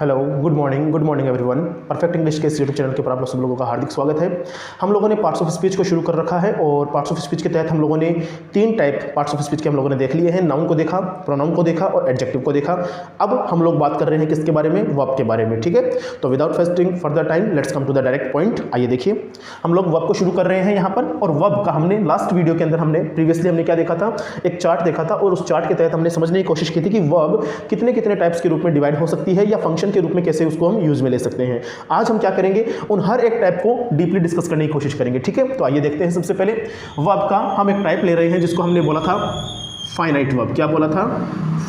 Hello, good morning everyone. Perfect English के इस YouTube channel के ऊपर आप लोग सब लोगों का हार्दिक स्वागत है। हम लोगों ने पार्ट्स ऑफ स्पीच को शुरू कर रखा है और पार्ट्स ऑफ स्पीच के तहत हम लोगों ने 3 टाइप पार्ट्स ऑफ स्पीच के हम लोगों ने देख लिए हैं। नाउन को देखा, प्रोनाउन को देखा और एडजेक्टिव को देखा। अब हम लोग बात कर रहे हैं किसके बारे में? वर्ब के बारे में। ठीक है, तो without wasting further time let's come to the direct point. आइए देखिए, हम लोग वर्ब को शुरू कर रहे हैं यहाँ पर। और वर्ब का हमने लास्ट वीडियो के अंदर प्रीवियसली हमने क्या देखा था? एक चार्ट देखा था और उस चार्ट के तहत हमने समझने की कोशिश की थी कि वर्ब कितने कितने टाइप्स के रूप में डिवाइड हो सकती है या फंक्शन के रूप में कैसे उसको हम यूज में ले सकते हैं। आज हम क्या करेंगे, उन हर एक टाइप को डीपली डिस्कस करने की कोशिश करेंगे। ठीक है, तो आइए देखते हैं। सबसे पहले वर्ब का हम एक टाइप ले रहे हैं जिसको हमने बोला था फाइनाइट वर्ब। क्या बोला था?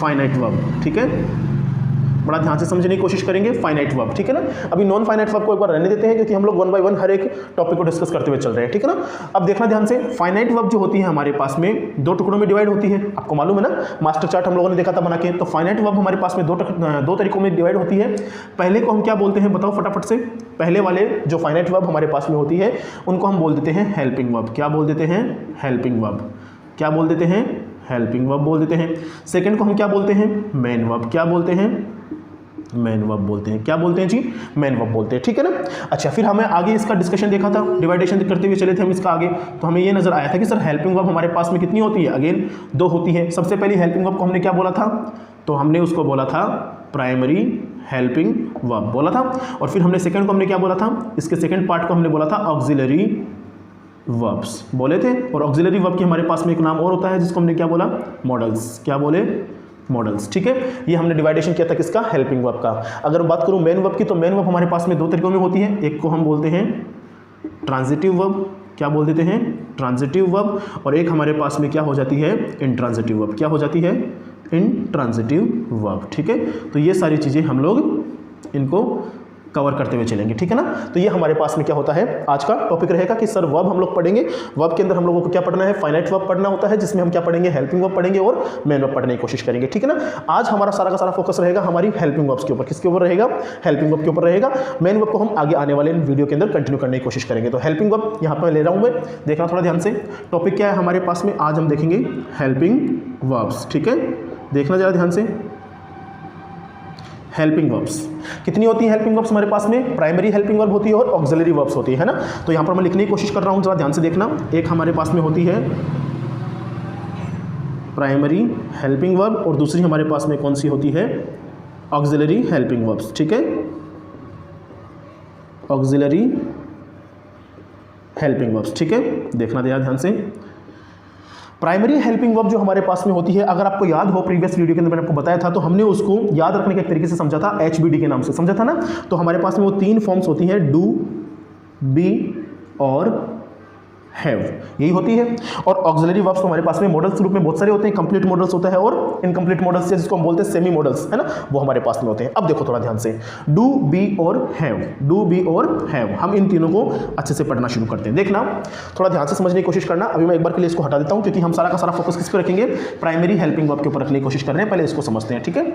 Finite verb. ठीक है, बड़ा ध्यान से समझने की कोशिश करेंगे। फाइनाइट वर्ब, ठीक है ना। अभी नॉन फाइनाइट वर्ब को एक बार रहने देते हैं क्योंकि हम लोग वन बाय वन हर एक टॉपिक को डिस्कस करते हुए चल रहे हैं। ठीक है ना। अब देखना ध्यान से, फाइनाइट वर्ब जो होती है हमारे पास में 2 टुकड़ों में डिवाइड होती है। आपको मालूम है ना, मास्टर चार्ट हम लोगों ने देखा था बना के। तो फाइनाइट वर्ब हमारे पास में दो तरीकों में डिवाइड होती है। पहले को हम क्या बोलते हैं, बताओ फटाफट से। पहले वाले जो फाइनाइट वर्ब हमारे पास में होती है उनको हम बोल देते हैं हेल्पिंग वर्ब। क्या बोल देते हैं? Helping verb. क्या बोल देते हैं? हेल्पिंग वर्ब बोल देते हैं। सेकेंड को हम क्या बोलते हैं? Main verb. क्या बोलते हैं? मेन वर्ब बोलते हैं। क्या बोलते हैं जी? मेन वर्ब बोलते हैं। ठीक है ना। अच्छा, फिर हमें आगे इसका डिस्कशन देखा था, डिवाइडेशन करते हुए चले थे हम इसका आगे। तो हमें ये नजर आया था कि सर हेल्पिंग वर्ब हमारे पास में कितनी होती है? अगेन 2 होती है। सबसे पहली हेल्पिंग वर्ब को हमने क्या बोला था? तो हमने उसको बोला था प्राइमरी हेल्पिंग वर्ब बोला था। और फिर हमने सेकंड को हमने क्या बोला था? इसके सेकंड पार्ट को हमने बोला था ऑक्सिलरी वर्ब्स बोले थे। और ऑक्सिलरी वर्ब की हमारे पास में एक नाम और होता है जिसको हमने क्या बोला? मॉडल्स। क्या बोले? मॉडल्स। ठीक है, ये हमने डिवाइडेशन किया था किसका? हेल्पिंग वर्ब का। अगर बात करूं मेन वर्ब की, तो मेन वर्ब हमारे पास में 2 तरीकों में होती है। एक को हम बोलते हैं ट्रांजिटिव वर्ब। क्या बोल देते हैं? Transitive verb. और एक हमारे पास में क्या हो जाती है? Intransitive verb. क्या हो जाती है? Intransitive verb. ठीक है, तो ये सारी चीज़ें हम लोग इनको कवर करते हुए चलेंगे। ठीक है ना। तो ये हमारे पास में क्या होता है, आज का टॉपिक रहेगा कि सर वर्ब हम लोग पढ़ेंगे। वर्ब के अंदर हम लोगों को क्या पढ़ना है? फाइनाइट वर्ब पढ़ना होता है, जिसमें हम क्या पढ़ेंगे? हेल्पिंग वर्ब पढ़ेंगे और मेन वर्ब पढ़ने की कोशिश करेंगे। ठीक है ना। आज हमारा सारा का सारा फोकस रहेगा हमारी हेल्पिंग वर्ब्स के ऊपर। किसके ऊपर रहेगा? हेल्पिंग वर्ब के ऊपर रहेगा। मेन वर्ब को हम आगे आने वाले वीडियो के अंदर कंटिन्यू करने की कोशिश करेंगे। तो हेल्पिंग वर्ब यहाँ पर ले रहा हूँ मैं, देखना थोड़ा ध्यान से। टॉपिक क्या है हमारे पास में? आज हम देखेंगे हेल्पिंग वर्ब्स। ठीक है, देखना जरा ध्यान से। हेल्पिंग वर्ब्स कितनी होती है? हेल्पिंग वर्ब्स हमारे पास में प्राइमरी हेल्पिंग वर्ब होती है और ऑक्सिलरी वर्ब्स होती है ना। तो यहाँ पर मैं लिखने की कोशिश कर रहा हूँ, जरा ध्यान से देखना। एक हमारे पास में होती है प्राइमरी हेल्पिंग वर्ब और दूसरी हमारे पास में कौन सी होती है? Auxiliary helping verbs. ठीक है, ऑक्सिलरी हेल्पिंग वर्ब्स। ठीक है, देखना ध्यान से। प्राइमरी हेल्पिंग वर्ब जो हमारे पास में होती है, अगर आपको याद हो प्रीवियस वीडियो के अंदर मैंने आपको बताया था, तो हमने उसको याद रखने के तरीके से समझा था, HBD के नाम से समझा था ना। तो हमारे पास में वो 3 फॉर्म्स होती हैं, डू, बी और हैव, यही होती है। और ऑक्सिलरी वर्ब्स हमारे पास में मॉडल्स रूप में बहुत सारे होते हैं। कंप्लीट मॉडल्स होता है और इनकम्प्लीट मॉडल्स जिसको हम बोलते हैं सेमी मॉडल्स, है ना, वो हमारे पास में होते हैं। अब देखो थोड़ा ध्यान से, डू, बी और हैव। डू, बी और हैव, हम इन तीनों को अच्छे से पढ़ना शुरू करते हैं। देखना, थोड़ा ध्यान से समझने की कोशिश करना। अभी मैं एक बार के लिए इसको हटा देता हूं क्योंकि हम सारा का सारा फोकस किस पे रखेंगे? प्राइमरी हेल्पिंग वर्ब के ऊपर रखने की कोशिश कर रहे हैं। पहले इसको समझते हैं। ठीक है,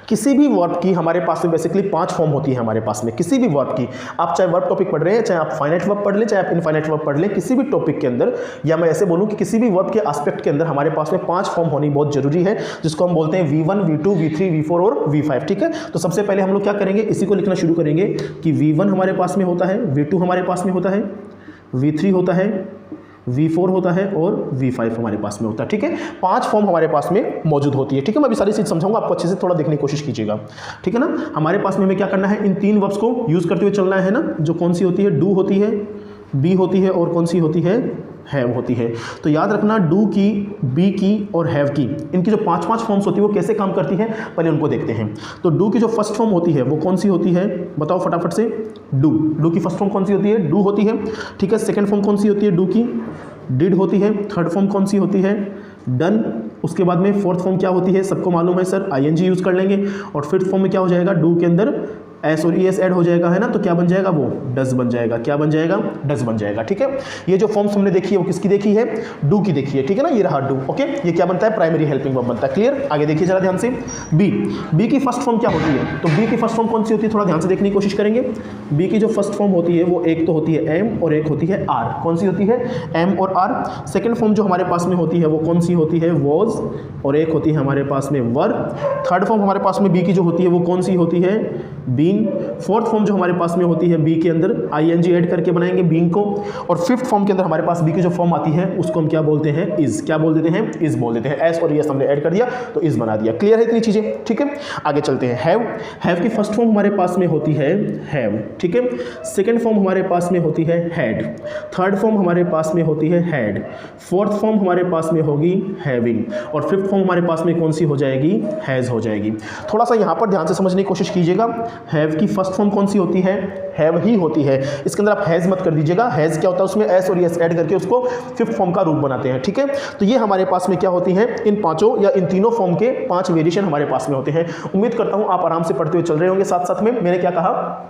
किसी भी वर्ब की हमारे पास में बेसिकली 5 फॉर्म होती है हमारे पास में। किसी भी वर्ब की, आप चाहे वर्ब टॉपिक पढ़ रहे हैं, चाहे आप फाइनाइट वर्ब पढ़ लें, चाहे आप इनफाइनाइट वर्ब पढ़ लें, किसी भी टॉपिक के अंदर, या मैं ऐसे बोलूं कि किसी भी वर्ब के एस्पेक्ट के अंदर हमारे पास में 5 फॉर्म होनी बहुत जरूरी है, जिसको हम बोलते हैं V1, V2, V3, V4 और V5। ठीक है, तो सबसे पहले हम लोग क्या करेंगे? इसी को लिखना शुरू करेंगे कि V1 हमारे पास में होता है, V2 हमारे पास में होता है, V3 होता है, V4 होता है और V5 हमारे पास में होता है। ठीक है, 5 फॉर्म हमारे पास में मौजूद होती है। ठीक है, मैं अभी सारी चीज़ समझाऊंगा, आपको अच्छे से थोड़ा देखने की कोशिश कीजिएगा। ठीक है ना। हमारे पास में हमें क्या करना है? इन 3 वर्ब्स को यूज करते हुए चलना है ना। जो कौन सी होती है? डू होती है, बी होती है और कौन सी होती है? हैव होती है। तो याद रखना, डू की, बी की और हैव की, इनकी जो 5 फॉर्म्स होती है वो कैसे काम करती है, पहले उनको देखते हैं। तो डू की जो फर्स्ट फॉर्म होती है वो कौन सी होती है? बताओ फटाफट से। डू। डू की फर्स्ट फॉर्म कौन सी होती है? डू होती है। ठीक है, सेकंड फॉर्म कौन सी होती है? डू की, डिड होती है। थर्ड फॉर्म कौन सी होती है? डन। उसके बाद में फोर्थ फॉर्म क्या होती है? सबको मालूम है सर, ING यूज कर लेंगे। और फिफ्थ फॉर्म में क्या हो जाएगा? डू के अंदर एस और ई एस ऐड हो जाएगा, है ना, तो क्या बन जाएगा, वो डज बन जाएगा। क्या बन जाएगा, डज बन जाएगा। ठीक है, ये जो फॉर्म्स हमने देखी है वो किसकी देखी है, डू की देखी है। ठीक है ना, ये रहा डू। ओके, ये क्या बनता है, प्राइमरी हेल्पिंग वर्ब बनता है। क्लियर, आगे देखिए जरा ध्यान से। बी की फर्स्ट फॉर्म क्या होती है, तो बी की फर्स्ट फॉर्म कौन सी होती है, थोड़ा ध्यान से देखने की कोशिश करेंगे। बी की जो फर्स्ट फॉर्म होती है वो एक तो होती है एम और एक होती है आर। कौन सी होती है, एम और आर। सेकेंड फॉर्म जो हमारे पास में होती है वो कौन सी होती है, वॉज, और एक होती है हमारे पास में वर। थर्ड फॉर्म हमारे पास में बी की जो होती है वो कौन सी होती है, बीन। फोर्थ फॉर्म जो हमारे पास में होती है बी के अंदर आईएनजी ऐड करके बनाएंगे बीइंग को। और फिफ्थ फॉर्म के अंदर हमारे पास बी की जो फॉर्म आती है उसको हम क्या बोलते हैं, इज। क्या बोल देते हैं, इज बोल देते हैं। एस और यस हमने ऐड कर दिया तो इज बना दिया। क्लियर है इतनी चीजें। ठीक है, आगे चलते हैं। हैव की फर्स्ट फॉर्म हमारे पास में होती है हैव। ठीक है, सेकेंड फॉर्म हमारे पास में होती है हैड। थर्ड फॉर्म हमारे पास में होती है हैड। फोर्थ फॉर्म हमारे पास में होगी हैविंग। और फिफ्थ फॉर्म हमारे पास में कौन सी हो जाएगी, हैज हो जाएगी। थोड़ा सा यहां पर ध्यान से समझने की कोशिश कीजिएगा। हैव की फर्स्ट फॉर्म कौन सी होती है, हैव ही होती है। इसके अंदर आप हैज मत कर दीजिएगा। हैज क्या होता है, उसमें एस और यस ऐड करके उसको फिफ्थ फॉर्म का रूप बनाते हैं। ठीक है, तो ये हमारे पास में क्या होती हैं, इन पांचों या इन तीनों फॉर्म के 5 वेरिएशन हमारे पास में होते हैं। उम्मीद करता हूं आप आराम से पढ़ते हुए चल रहे होंगे साथ साथ में। मैंने क्या कहा,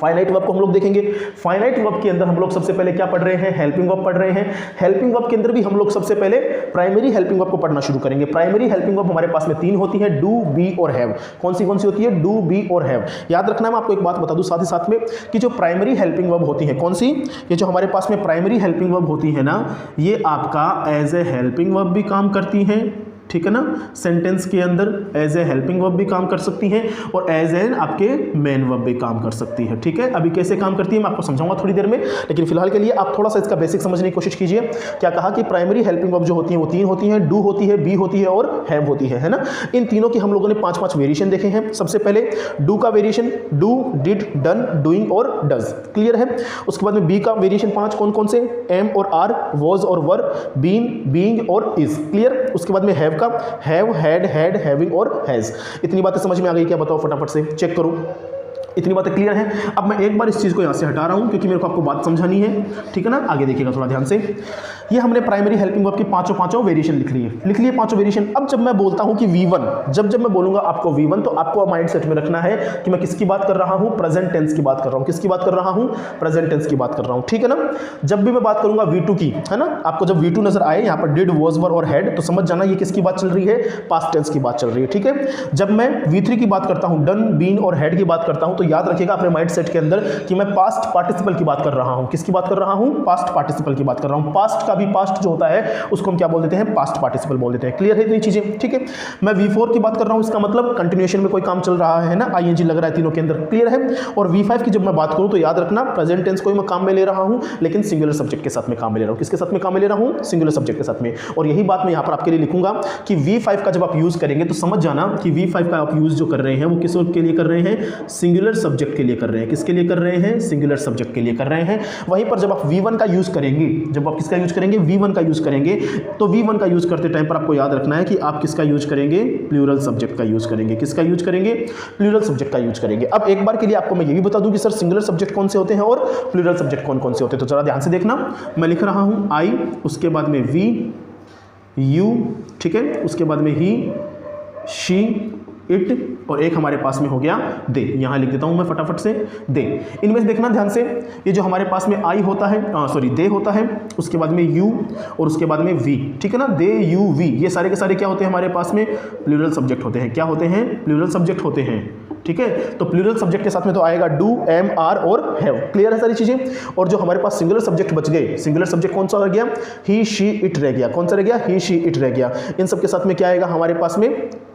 फाइनाइट वर्ब को हम लोग देखेंगे। फाइनाइट वर्ब के अंदर हम लोग सबसे पहले क्या पढ़ रहे हैं, हेल्पिंग वर्ब पढ़ रहे हैं। हेल्पिंग वर्ब के अंदर भी हम लोग सबसे पहले प्राइमरी हेल्पिंग वर्ब को पढ़ना शुरू करेंगे। प्राइमरी हेल्पिंग वर्ब हमारे पास में 3 होती है, डू, बी और हैव। कौन सी होती है, डू, बी और हैव। याद रखना है, मैं आपको एक बात बता दूं साथ ही साथ में कि जो प्राइमरी हेल्पिंग वर्ब होती है, कौन सी, ये जो हमारे पास में प्राइमरी हेल्पिंग वर्ब होती है ना, ये आपका एज ए हेल्पिंग वर्ब भी काम करती है। ठीक है ना, सेंटेंस के अंदर एज ए हेल्पिंग वर्ब भी काम कर सकती है और एज एन आपके मेन वर्ब भी काम कर सकती है। ठीक है, अभी कैसे काम करती है मैं आपको समझाऊंगा थोड़ी देर में, लेकिन फिलहाल के लिए आप थोड़ा सा इसका बेसिक समझने की कोशिश कीजिए। क्या कहा कि प्राइमरी हेल्पिंग वर्ब जो होती है वो 3 होती हैं, डू होती है, बी होती है और हैव होती है ना। इन तीनों की हम लोगों ने 5 वेरिएशन देखे हैं। सबसे पहले डू का variation, do, did, done, doing और डज। क्लियर है। उसके बाद में बी का वेरिएशन 5 कौन कौन से, एम और आर, वॉज और वर, बीन, बीइंग और इज। क्लियर। उसके बाद में हैव का हैव, हैड, हैड, हैविंग और हैज। इतनी बातें समझ में आ गई क्या, बताओ फटाफट से चेक करो। इतनी बातें क्लियर है। अब मैं एक बार इस चीज़ को यहाँ से हटा रहा हूँ क्योंकि मेरे को आपको बात समझानी है। ठीक है ना, आगे देखिएगा थोड़ा ध्यान से। ये हमने प्राइमरी हेल्पिंग वर्ब की पांचों वेरिएशन लिख लिए 5 वेरिएशन। अब जब मैं बोलता हूँ कि V1, जब मैं बोलूँगा आपको V1, तो आपको माइंड सेट में रखना है कि मैं किसकी बात कर रहा हूँ, प्रेजेंट टेंस की बात कर रहा हूँ। किसकी बात कर रहा हूँ, प्रेजेंट टेंस की बात कर रहा हूँ। ठीक है ना। जब भी मैं बात करूँगा V2 की, है ना, आपको जब V2 नजर आए यहाँ पर डिड, वॉज, वर और हैड, तो समझ जाना ये किसकी बात चल रही है, पास्ट टेंस की बात चल रही है। ठीक है। जब मैं V3 की बात करता हूँ, डन, बीन और हैड की बात करता हूँ, तो याद रखिएगा अपने माइंड सेट के अंदर कि मैं पास्ट पार्टिसिपल की बात कर रहा हूँ। किसकी बात कर रहा हूँ, पास्ट पार्टिसिपल की बात कर रहा हूँ। पास्ट का भी पास्ट जो होता है उसको हम क्या बोल देते हैं, पास्ट पार्टिसिपल बोल देते हैं। क्लियर है इतनी चीजें। ठीक है। मैं V4 की बात कर रहा हूं, इसका मतलब कंटिन्यूएशन में कोई काम चल रहा है ना, आईएनजी लग रहा है तीनों के अंदर। क्लियर है। और V5 की जब मैं बात करूं तो याद रखना प्रेजेंट टेंस को मैं काम में ले रहा हूं, लेकिन सिंगुलर सब्जेक्ट के साथ में काम में ले रहा हूं। किसके साथ में काम में ले रहा हूं, सिंगुलर सब्जेक्ट के साथ में। और यही बात मैं यहां पर आपके लिए लिखूंगा कि V5 का जब आप यूज करेंगे तो समझ जाना कि V5 का आप यूज जो कर रहे हैं वो किस के लिए कर रहे हैं, सिंगुलर सब्जेक्ट के लिए कर रहे हैं। किसके लिए कर रहे हैं, सिंगुलर सब्जेक्ट के लिए कर रहे हैं। वहीं पर जब आप V1 का यूज करेंगे, जब आप किसका यूज करेंगे, V1 का यूज करेंगे, तो V1 का यूज करते टाइम पर आपको याद रखना है कि आप किसका यूज करेंगे, प्लूरल सब्जेक्ट का यूज करेंगे। किसका यूज करेंगे, प्लूरल सब्जेक्ट का यूज करेंगे। अब एक बार के लिए आपको मैं ये भी बता दूं कि सर सिंगुलर सब्जेक्ट कौन से होते हैं और प्लूरल सब्जेक्ट कौन कौन से होते हैं। तो जरा ध्यान से देखना, मैं लिख रहा हूं आई, उसके बाद में वी, यू, ठीक है, उसके बाद में ही, शी, इट, और एक हमारे पास में हो गया दे। यहां लिख देता हूं मैं फटाफट से, दे। इनमें से देखना ध्यान से, ये जो हमारे पास में आई होता है, दे होता है, उसके बाद में यू और उसके बाद में वी। ठीक है ना, दे, यू, वी, ये सारे के सारे क्या होते हैं हमारे पास में, प्लूरल सब्जेक्ट होते हैं। क्या होते हैं, प्लूरल सब्जेक्ट होते हैं। ठीक है। तो प्लूरल सब्जेक्ट के साथ में तो आएगा डू, एम, आर और हैव। क्लियर है सारी चीजें। और जो हमारे पास सिंगुलर सब्जेक्ट बच गए, सिंगुलर सब्जेक्ट कौन सा रह गया, ही, शी, इट रह गया। कौन सा रह गया, ही, शी, इट रह गया। इन सब के साथ में क्या आएगा हमारे पास में,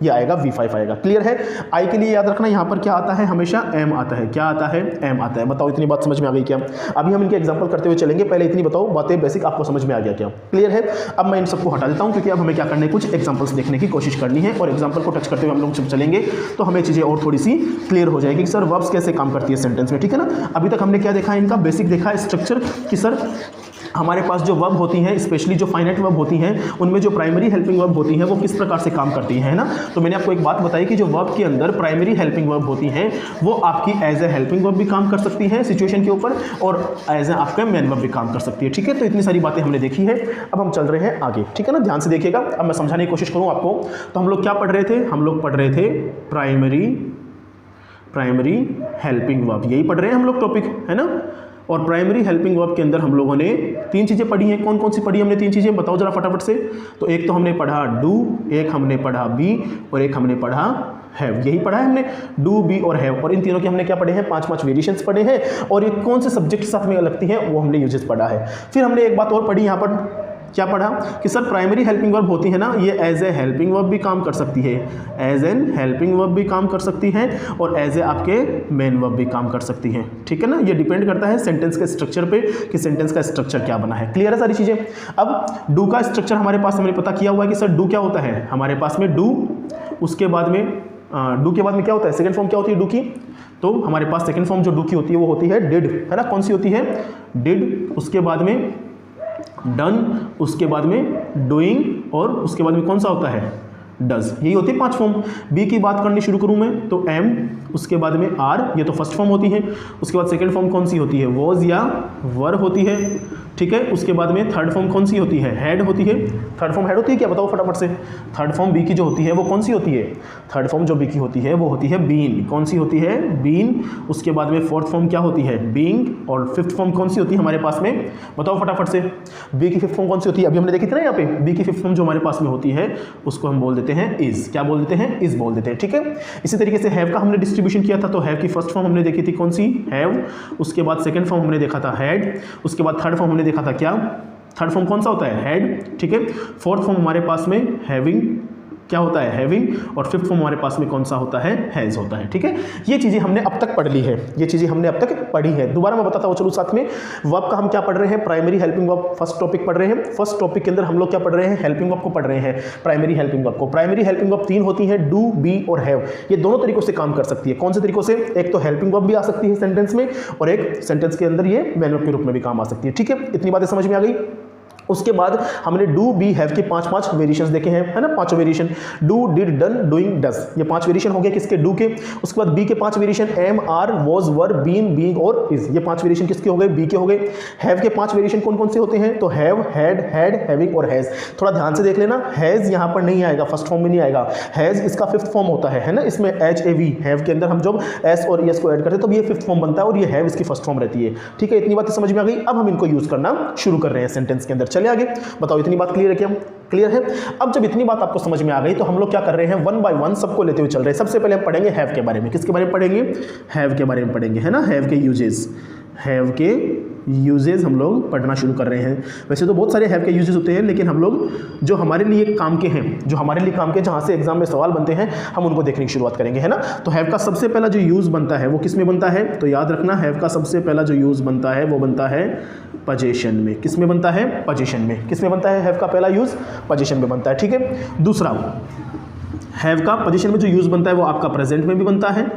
ये आएगा V5 आएगा। क्लियर है। आई के लिए याद रखना यहां पर क्या आता है, हमेशा एम आता है। क्या आता है, एम आता है। बताओ इतनी बात समझ में आ गई क्या। अभी हम इनके एग्जांपल करते हुए चलेंगे, पहले इतनी बताओ बातें बेसिक आपको समझ में आ गया क्या। क्लियर है। अब मैं इन सबको हटा देता हूं क्योंकि अब हमें क्या करना है, कुछ एग्जांपल्स देखने की कोशिश करनी है और एग्जांपल को टच करते हुए हम लोग जब चलेंगे तो हमें चीजें और थोड़ी सी क्लियर हो जाएगी कि सर वर्ब्स कैसे काम करती है सेंटेंस में। ठीक है ना। अभी तक हमने क्या देखा है, इनका बेसिक देखा है स्ट्रक्चर कि सर हमारे पास जो वर्ब होती हैं, स्पेशली जो फाइनाइट वर्ब होती हैं, उनमें जो प्राइमरी हेल्पिंग वर्ब होती हैं वो किस प्रकार से काम करती हैं, है ना। तो मैंने आपको एक बात बताई कि जो वर्ब के अंदर प्राइमरी हेल्पिंग वर्ब होती हैं वो आपकी एज ए हेल्पिंग वर्ब भी काम कर सकती है सिचुएशन के ऊपर और एज ए आपका मेन वर्ब भी काम कर सकती है। ठीक है। तो इतनी सारी बातें हमने देखी है। अब हम चल रहे हैं आगे। ठीक है ना, ध्यान से देखिएगा। अब मैं समझाने की कोशिश करूँ आपको। तो हम लोग क्या पढ़ रहे थे, हम लोग पढ़ रहे थे प्राइमरी हेल्पिंग वर्ब, यही पढ़ रहे हैं हम लोग टॉपिक, है ना। और प्राइमरी हेल्पिंग वर्ब के अंदर हम लोगों ने 3 चीज़ें पढ़ी हैं। कौन कौन सी पढ़ी हमने 3 चीज़ें, बताओ जरा फटाफट से। तो एक तो हमने पढ़ा डू, एक हमने पढ़ा बी और एक हमने पढ़ा हैव, यही पढ़ा है हमने, डू बी और हैव। और इन तीनों के हमने क्या पढ़े हैं, 5 वेरिएशंस पढ़े हैं। और ये कौन से सब्जेक्ट के साथ में लगती हैं वो हमने यूजेस पढ़ा है। फिर हमने एक बात और पढ़ी यहाँ पर, क्या पढ़ा कि सर प्राइमरी हेल्पिंग वर्ब होती है ना, ये एज ए हेल्पिंग वर्ब भी काम कर सकती है, एज एन हेल्पिंग वर्ब भी काम कर सकती है और एज ए आपके मेन वर्ब भी काम कर सकती है, ठीक है ना। ये डिपेंड करता है सेंटेंस के स्ट्रक्चर पे कि सेंटेंस का स्ट्रक्चर क्या बना है। क्लियर है सारी चीज़ें। अब डू का स्ट्रक्चर हमारे पास हमने पता किया हुआ है कि सर डू क्या होता है, हमारे पास में डू, उसके बाद में डू के बाद में क्या होता है, सेकेंड फॉर्म क्या होती है डू की, तो हमारे पास सेकेंड फॉर्म जो डू की होती है वो होती है डिड, है ना। कौन सी होती है, डिड, उसके बाद में डन, उसके बाद में डूइंग और उसके बाद में कौन सा होता है, डज, यही होती है 5 फॉर्म। बी की बात करनी शुरू करूं मैं तो एम, उसके बाद में आर, ये तो फर्स्ट फॉर्म होती है। उसके बाद सेकंड फॉर्म कौन सी होती है, वॉज या वर होती है, ठीक है। उसके बाद में थर्ड फॉर्म कौन सी होती है, हैड होती है। थर्ड फॉर्म हैड होती है क्या, बताओ फटाफट से। थर्ड फॉर्म बी की जो होती है वो कौन सी होती है, थर्ड फॉर्म जो बी की होती है वो होती है बीन, कौन सी होती है, बीन। उसके बाद में फोर्थ फॉर्म क्या होती है, बीइंग। और फिफ्थ फॉर्म कौन सी होती है हमारे पास में, बताओ फटाफट से। बी की फिफ्थ फॉर्म कौन सी होती है, अभी हमने देखी थी ना यहाँ पे, बी की फिफ्थ फॉर्म जो हमारे पास में होती है उसको हम बोल देते हैं इज, क्या बोल देते हैं, इज बोल देते हैं, ठीक है। इसी तरीके से हैव का हमने डिस्ट्रीब्यूशन किया था, तो हैव की फर्स्ट फॉर्म हमने देखी थी कौन सी, हैव। उसके बाद सेकंड फॉर्म हमने देखा था हैड। उसके बाद थर्ड फॉर्म हमने देखा था क्या, थर्ड फॉर्म कौन सा होता है, हैड, ठीक है। फोर्थ फॉर्म हमारे पास में हैविंग, क्या होता है, हैविंग। और फिफ्थ फॉर्म हमारे पास में कौन सा होता है, हैज होता है, ठीक है। ये चीज़ें हमने अब तक पढ़ ली है, ये चीज़ें हमने अब तक पढ़ी है। दोबारा मैं बताता हूँ चलो साथ में। वर्ब का हम क्या पढ़ रहे हैं, primary helping verb first topic पढ़ रहे हैं। फर्स्ट टॉपिक के अंदर हम लोग क्या पढ़ रहे हैं, हेल्पिंग वर्ब को पढ़ रहे हैं, प्राइमरी हेल्पिंग वर्ब को। प्राइमरी हेल्पिंग वर्ब 3 होती हैं, डू, बी और हैव। ये दोनों तरीकों से काम कर सकती है। कौन से तरीकों से, एक तो हेल्पिंग वर्ब भी आ सकती है सेंटेंस में और एक सेंटेंस के अंदर ये मैन वर्ब के रूप में भी काम आ सकती है, ठीक है। इतनी बातें समझ में आ गई। उसके बाद हमने डू बी हैव के 5 वेरिएशंस देखे हैं, है ना, 5 variation, do, did, done, doing, does, ये 5 वेरिएशन हो गए किसके, डू के। उसके बाद बी के 5 variation, am, are, was, were, been, being और इज, ये 5 वेरिएशन किसके हो गए, बी के हो गए। हैव के 5 वेरिएशन कौन कौन से होते हैं, तो हैव, हैड, हैविंग और हैज। थोड़ा ध्यान से देख लेना, हैज यहाँ पर नहीं आएगा, फर्स्ट फॉर्म में नहीं आएगा, हैज इसका फिफ्थ फॉर्म होता है ना। इसमें एच ए वी, हैव के अंदर हम जब एस और एस को ऐड करते हैं तो ये फिफ्थ फॉर्म बनता है और ये हैव इसकी फर्स्ट फॉर्म रहती है, ठीक है। इतनी बातें समझ में आ गई। अब हम इनको यूज करना शुरू कर रहे हैं सेंटेंस के अंदर। चले आगे, बताओ इतनी बात क्लियर है क्या, क्लियर है। अब जब इतनी बात आपको समझ में आ गई तो हम लोग क्या कर रहे हैं, 1 बाय 1 सबको लेते हुए चल रहे हैं। सबसे पहले हम पढ़ेंगे हैव के बारे में। किसके बारे में पढ़ेंगे, हैव के बारे में पढ़ेंगे, है ना। हैव के यूजेस, हैव के यूजेस हम लोग पढ़ना शुरू कर रहे हैं। वैसे तो बहुत सारे हैव के यूजेस होते हैं, लेकिन हम लोग जो हमारे लिए काम के हैं, जो हमारे लिए काम के जहाँ से एग्जाम में सवाल बनते हैं, हम उनको देखने की शुरुआत करेंगे, है ना। तो हैव का सबसे पहला जो यूज़ बनता है वो किस में बनता है, तो याद रखना हैव का सबसे पहला जो यूज़ बनता है वो बनता है पोजीशन में। किस में बनता है, पोजीशन में। किस में बनता है हैव का पहला यूज़, पोजीशन में बनता है, ठीक है। दूसरा, हैव का पोजीशन में जो यूज़ बनता है वो आपका प्रेजेंट में भी बनता है,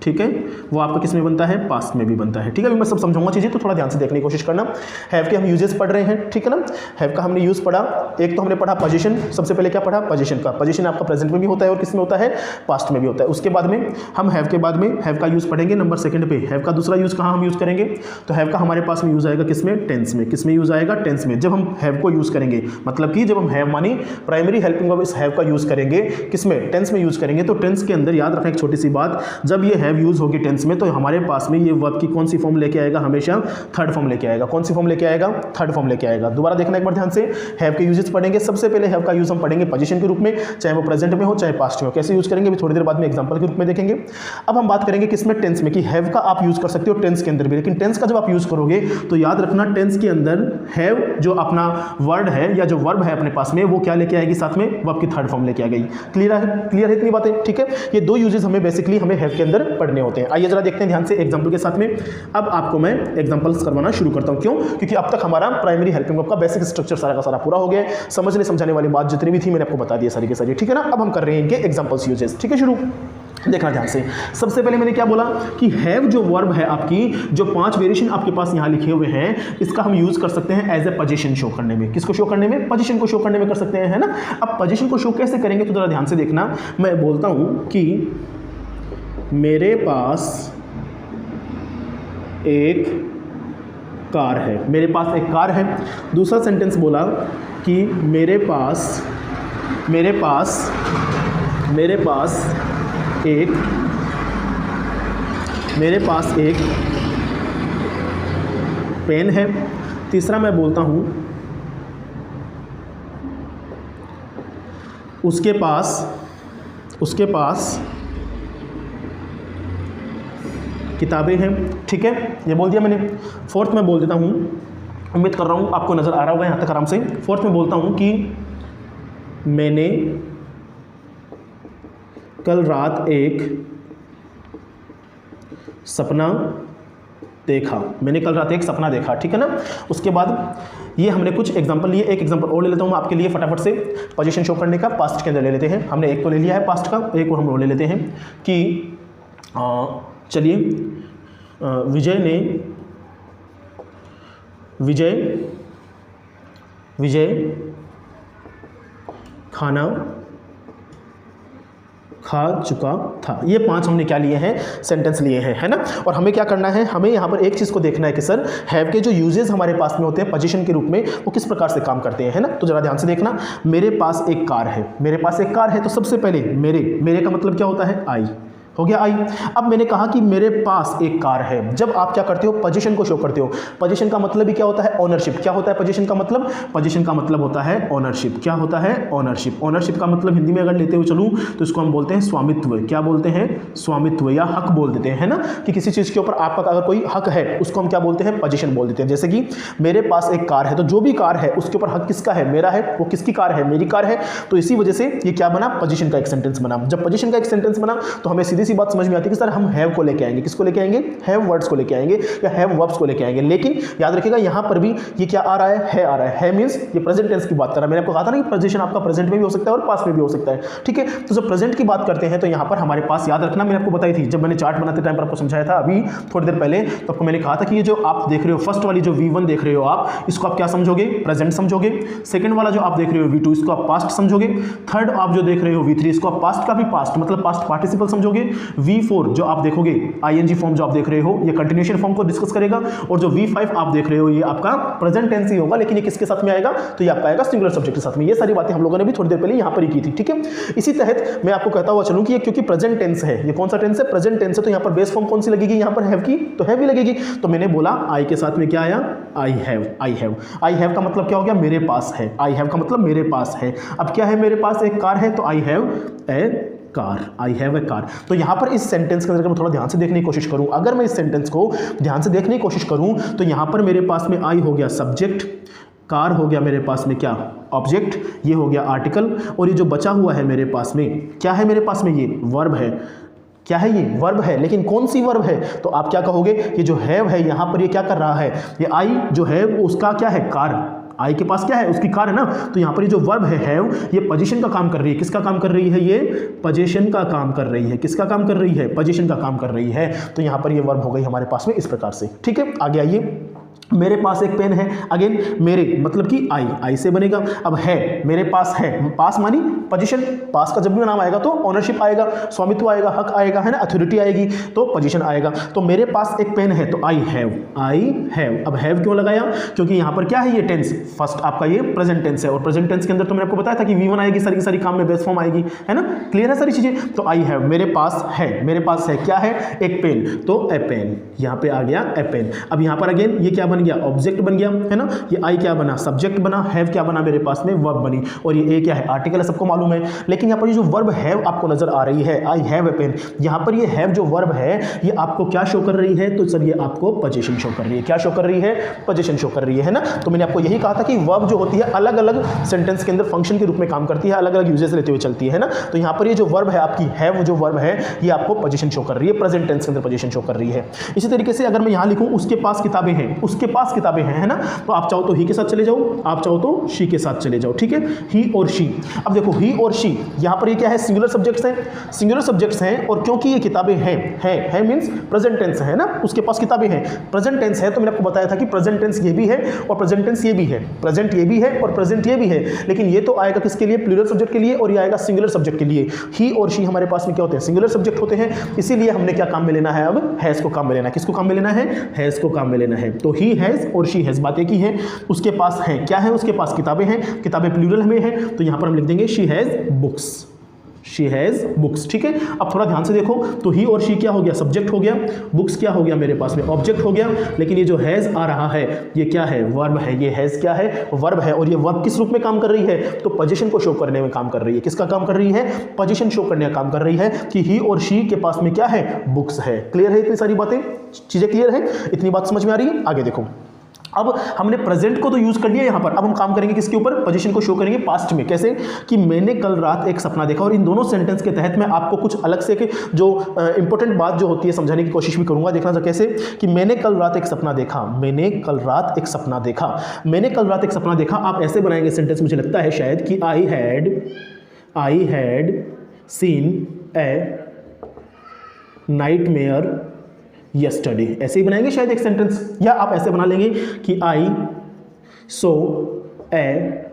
ठीक है। वो आपका किस में बनता है, पास्ट में भी बनता है, ठीक है। अभी मैं सब समझाऊंगा चीज़ें, तो थोड़ा ध्यान से देखने की कोशिश करना। हैव के हम यूजेस पढ़ रहे हैं, ठीक है ना। हैव का हमने यूज़ पढ़ा, एक तो हमने पढ़ा पोजीशन, सबसे पहले क्या पढ़ा, पोजीशन का। पोजीशन आपका प्रेजेंट में भी होता है और किस में होता है, पास्ट में भी होता है। उसके बाद में हम हैव के बाद में हैव का यूज़ पढ़ेंगे नंबर 2 पे। हैव का दूसरा यूज़ कहाँ हम यूज़ करेंगे, तो हैव का हमारे पास में यूज़ आएगा किस में, टेंस में। किस में यूज़ आएगा, टेंस में। जब हम हैव को यूज़ करेंगे, मतलब कि जब हम हैव मानी प्राइमरी हेल्पिंग वर्ब इस हैव का यूज़ करेंगे, किस में, टेंस में यूज़ करेंगे। तो टेंस के अंदर याद रखना एक छोटी सी बात, जब ये हैव यूज़ होगी टेंस में तो हमारे पास में ये वर्ब की कौन सी फॉर्म लेके आएगा, हमेशा थर्ड फॉर्म लेके आएगा। कौन सी फॉर्म लेके आएगा, थर्ड फॉर्म लेके आएगा। दोबारा देखना एक बार ध्यान से। हैव के यूजेस पढ़ेंगे, सबसे पहले हैव का यूज हम पढ़ेंगे पोजीशन के रूप में, चाहे वो प्रेजेंट में हो चाहे पास्ट में हो। कैसे यूज करेंगे भी थोड़ी देर बाद में एग्जांपल के रूप में देखेंगे। अब हम बात करेंगे किसमें, टेंस में, कि हैव का आप यूज कर सकते हो टेंस के अंदर भी, लेकिन टेंस का जब आप यूज करोगे तो याद रखना टेंस के अंदर हैव जो अपना वर्ड है या जो वर्ब है अपने पास में, वो क्या लेके आएगी, साथ में वर्ब की थर्ड फॉर्म लेके आ गई। क्लियर है, क्लियर है इतनी बातें, ठीक है। ये 2 यूजेस हमें बेसिकली हमें हैव के अंदर पढ़ने होते हैं। आइए जरा देखते हैं ध्यान से एग्जांपल के साथ में। अब आपको मैं एग्जांपल्स करवाना शुरू करता हूं, क्यों, क्योंकि अब तक हमारा प्राइमरी हेल्पिंग वर्ब का बेसिक स्ट्रक्चर सारा का सारा पूरा हो गया है। समझने समझाने वाली बात जितनी भी थी मैंने आपको बता दी सारी की सारी, ठीक है ना। अब हम कर रहे हैं इनके एग्जांपल्स यूजेस, ठीक है। शुरू देखना ध्यान से। सबसे पहले मैंने क्या बोला कि हैव जो वर्ब है आपकी, जो 5 वेरिएशन आपके पास यहां लिखे हुए हैं, इसका हम यूज कर सकते हैं एज ए पोजीशन शो करने में। किसको शो करने में, पोजीशन को शो करने में कर सकते हैं, है ना। अब पोजीशन को शो कैसे करेंगे तो जरा ध्यान से देखना। मैं बोलता हूं कि मेरे पास एक कार है, मेरे पास एक कार है। दूसरा सेंटेंस बोला कि मेरे पास एक मेरे पास एक पेन है। तीसरा मैं बोलता हूँ उसके पास किताबें हैं। ठीक है, ये बोल दिया मैंने। फोर्थ में बोल देता हूँ, उम्मीद कर रहा हूँ आपको नज़र आ रहा होगा यहाँ तक आराम से। फोर्थ में बोलता हूँ कि मैंने कल रात एक सपना देखा। मैंने कल रात एक सपना देखा, ठीक है ना। उसके बाद ये हमने कुछ एग्जांपल लिए, एक एग्जांपल और ले लेता हूँ मैं आपके लिए फटाफट से पोजीशन शो करने का। पास्ट के अंदर ले लेते हैं, हमने एक तो ले लिया है पास्ट का, एक और हम और ले लेते हैं कि चलिए विजय खाना खा चुका था। ये 5 हमने क्या लिए हैं, सेंटेंस लिए हैं, है ना। और हमें क्या करना है, हमें यहाँ पर एक चीज़ को देखना है कि सर हैव के जो यूजेस हमारे पास में होते हैं पोजीशन के रूप में, वो किस प्रकार से काम करते हैं, है ना। तो जरा ध्यान से देखना, मेरे पास एक कार है, मेरे पास एक कार है, तो सबसे पहले मेरे का मतलब क्या होता है, आई हो गया, आई। अब मैंने कहा कि मेरे पास एक कार है। जब आप क्या करते हो, पोजीशन को शो करते हो। पोजीशन का मतलब भी क्या होता है, ओनरशिप। क्या होता है पोजीशन का मतलब, पोजीशन का मतलब होता है ओनरशिप। क्या होता है, ओनरशिप। ओनरशिप का मतलब हिंदी में अगर लेते हुए चलूं तो इसको हम बोलते हैं स्वामित्व। क्या बोलते हैं, स्वामित्व या हक बोल देते हैं, है ना। कि किसी चीज़ के ऊपर आपका अगर कोई हक है उसको हम क्या बोलते हैं, पोजीशन बोल देते हैं। जैसे कि मेरे पास एक कार है, तो जो भी कार है उसके ऊपर हक किसका है, मेरा है। वो किसकी कार है, मेरी कार है। तो इसी वजह से ये क्या बना, पोजीशन का एक सेंटेंस बना। जब पोजीशन का एक सेंटेंस बना तो हमें सीधी सी बात समझ में आती है कि सर हम हैव को लेके आएंगे, किसको लेके आएंगे, हैव वर्ड्स को लेके आएंगे या हैव वर्ब्स को लेके आएंगे। लेकिन याद रखिएगा यहां पर भी ये क्या आ रहा है आ रहा है मींस ये प्रेजेंट टेंस की बात कर रहा है। मैंने आपको कहा था ना कि पोजीशन आपका प्रेजेंट में भी हो सकता है और पास्ट में भी हो सकता है, ठीक है। तो जब प्रेजेंट की बात करते हैं तो यहां पर हमारे पास, याद रखना मैंने आपको बताई थी जब मैंने चार्ट बनाते टाइम पर आपको समझाया था अभी थोड़ी देर पहले, तो आपको मैंने कहा था कि ये जो आप देख रहे हो फर्स्ट वाली जो V1 देख रहे हो आप, इसको आप क्या समझोगे, प्रेजेंट समझोगे। सेकंड वाला जो आप देख रहे हो V2, इसको आप पास्ट समझोगे। थर्ड आप जो देख रहे हो V3, इसको आप पास्ट का भी पास्ट मतलब पास्ट पार्टिसिपल समझोगे। V4 जो आप देखोगे ING फॉर्म जो आप देख रहे हो ये कंटिन्यूएशन फॉर्म को डिस्कस करेगा। और जो V5 आप देख रहे हो ये आपका प्रेजेंट टेंस ही होगा, लेकिन ये किसके साथ में आएगा, तो ये आपका आएगा सिंगुलर सब्जेक्ट के साथ में। ये सारी बातें हम लोगों ने भी थोड़ी देर पहले यहां पर ही की थी, ठीक है। इसी तहत मैं आपको कहता हुआ चलूं कि ये क्योंकि प्रेजेंट टेंस है, ये कौन सा टेंस है, प्रेजेंट टेंस है, तो यहां पर बेस फॉर्म कौन सी लगेगी, यहां पर हैव की, तो हैव ही लगेगी। तो मैंने बोला आई के साथ में क्या आया, आई हैव। आई हैव का मतलब क्या हो गया, मेरे पास है। आई हैव का मतलब मेरे पास है। अब क्या है, मेरे पास एक कार है, तो I have a car, I have a car. तो यहां पर इस सेंटेंस के अंदर मैं थोड़ा ध्यान से देखने की कोशिश करूं, अगर मैं इस सेंटेंस को ध्यान से देखने की कोशिश करूं तो यहां पर मेरे पास में आई हो गया सब्जेक्ट, कार हो गया मेरे पास में क्या, ऑब्जेक्ट, ये हो गया आर्टिकल, और ये जो बचा हुआ है मेरे पास में क्या है, मेरे पास में ये वर्ब है। क्या है, ये वर्ब है, लेकिन कौन सी वर्ब है, तो आप क्या कहोगे, ये जो हैव है यहां पर ये क्या कर रहा है, ये आई जो है उसका क्या है, कार। आई के पास क्या है, उसकी कार है ना। तो यहां पर ये जो वर्ब है हैव, ये पोजीशन का काम कर रही है। किसका काम कर रही है, ये पोजीशन का काम कर रही है। किसका काम कर रही है, पोजीशन का काम कर रही है। तो यहां पर ये वर्ब हो गई हमारे पास में इस प्रकार से, ठीक है। आगे आइए, मेरे पास एक पेन है, अगेन मेरे मतलब कि आई से बनेगा। अब है, मेरे पास है, पास मानी पोजीशन, पास का जब भी नाम आएगा तो ओनरशिप आएगा, स्वामित्व आएगा, हक आएगा, है ना, अथॉरिटी आएगी, तो पोजीशन आएगा। तो मेरे पास एक पेन है, तो आई हैव। अब हैव क्यों लगाया, क्योंकि यहां पर क्या है, ये टेंस फर्स्ट आपका ये प्रेजेंट टेंस है, और प्रेजेंट टेंस के अंदर तो मैंने आपको बताया था कि V1 आएगी, सारी की सारी काम में बेस फॉर्म आएगी, है ना, क्लियर है सारी चीजें। तो आई हैव, मेरे पास है, मेरे पास है क्या है, एक पेन, तो ए पेन, यहां पे आ गया ए पेन। अब यहां पर अगेन ये क्या बन गया, ऑब्जेक्ट बन गया, है ना। ये आई क्या बना, सब्जेक्ट बना। हैव क्या बना, मेरे पास में वर्ब बनी, और ये ए क्या है, आर्टिकल है, सबको मालूम है। लेकिन यहाँ पर ये जो वर्ब हैव आपको नजर आ रही है, आई हैव ए पेन, यहाँ पर ये हैव जो वर्ब है ये आपको क्या शो कर रही है, तो सर ये आपको पोजीशन शो कर रही है। क्या शो कर रही है, पोजीशन शो कर रही है ना। तो मैंने आपको यही कहा था कि वर्ब जो होती है अलग अलग सेंटेंस के अंदर फंक्शन के रूप में काम करती है, अलग अलग यूजेस लेते हुए चलती है ना। तो यहाँ पर ये जो वर्ब है आपकी हैव जो वर्ब है ये आपको पोजीशन शो कर रही है, प्रेजेंट टेंस के अंदर पोजीशन शो कर रही है। इसी तरीके से अगर मैं यहाँ लिखूँ उसके पास किताबें हैं, उसके पास किताबें हैं, है ना, तो आप चाहो तो ही के साथ चले जाओ, आप चाहो तो शी के साथ चले जाओ, ठीक है, ही और शी। अब देखो ही और शी, यहां पर ये क्या है, सिंगुलर सब्जेक्ट्स हैं, सिंगुलर सब्जेक्ट्स हैं, और क्योंकि ये किताबें हैं मींस प्रेजेंट टेंस है ना, उसके पास किताबें हैं, प्रेजेंट टेंस है। तो मैंने आपको बताया था कि प्रेजेंट टेंस ये भी है और प्रेजेंट टेंस ये भी है, प्रेजेंट ये भी है और प्रेजेंट ये भी है, लेकिन ये तो आएगा किसके लिए, प्लूरल सब्जेक्ट के लिए, और ये आएगा सिंगुलर सब्जेक्ट के लिए। ही और शी हमारे पास में क्या होते हैं, सिंगुलर सब्जेक्ट होते हैं, इसीलिए हमने क्या काम में लेना है, अब हैज को काम में लेना है। किसको काम में लेना है, हैज को काम में लेना है। तो ही हैज और शी हैज बातें की है, उसके पास है क्या है, उसके पास किताबें हैं, किताबें प्लूरल में है, तो यहां पर हम लिख देंगे she has books. She has books. ठीक है, अब थोड़ा ध्यान से देखो, तो ही और शी क्या हो गया, सब्जेक्ट हो गया, बुक्स क्या हो गया मेरे पास में, ऑब्जेक्ट हो गया, लेकिन ये जो हैज़ आ रहा है ये क्या है, वर्ब है। ये हैज़ क्या है, वर्ब है, और ये वर्ब किस रूप में काम कर रही है, तो पोजीशन को शो करने में काम कर रही है। किसका काम कर रही है, पोजीशन शो करने का काम कर रही है कि ही और शी के पास में क्या है, बुक्स है। क्लियर है, इतनी सारी बातें, चीजें क्लियर है, इतनी बात समझ में आ रही है। आगे देखो, अब हमने प्रेजेंट को तो यूज कर लिया यहां पर, अब हम काम करेंगे किसके ऊपर, पोजीशन को शो करेंगे पास्ट में। कैसे, कि मैंने कल रात एक सपना देखा, और इन दोनों सेंटेंस के तहत मैं आपको कुछ अलग से जो इंपॉर्टेंट बात जो होती है समझाने की कोशिश भी करूंगा। देखना कैसे, कि मैंने कल रात एक सपना देखा, मैंने कल रात एक सपना देखा, मैंने कल रात एक सपना देखा। आप ऐसे बनाएंगे सेंटेंस, मुझे लगता है शायद कि I had seen A nightmare yesterday, ऐसे ही बनाएंगे शायद एक सेंटेंस। या आप ऐसे बना लेंगे कि आई सो ए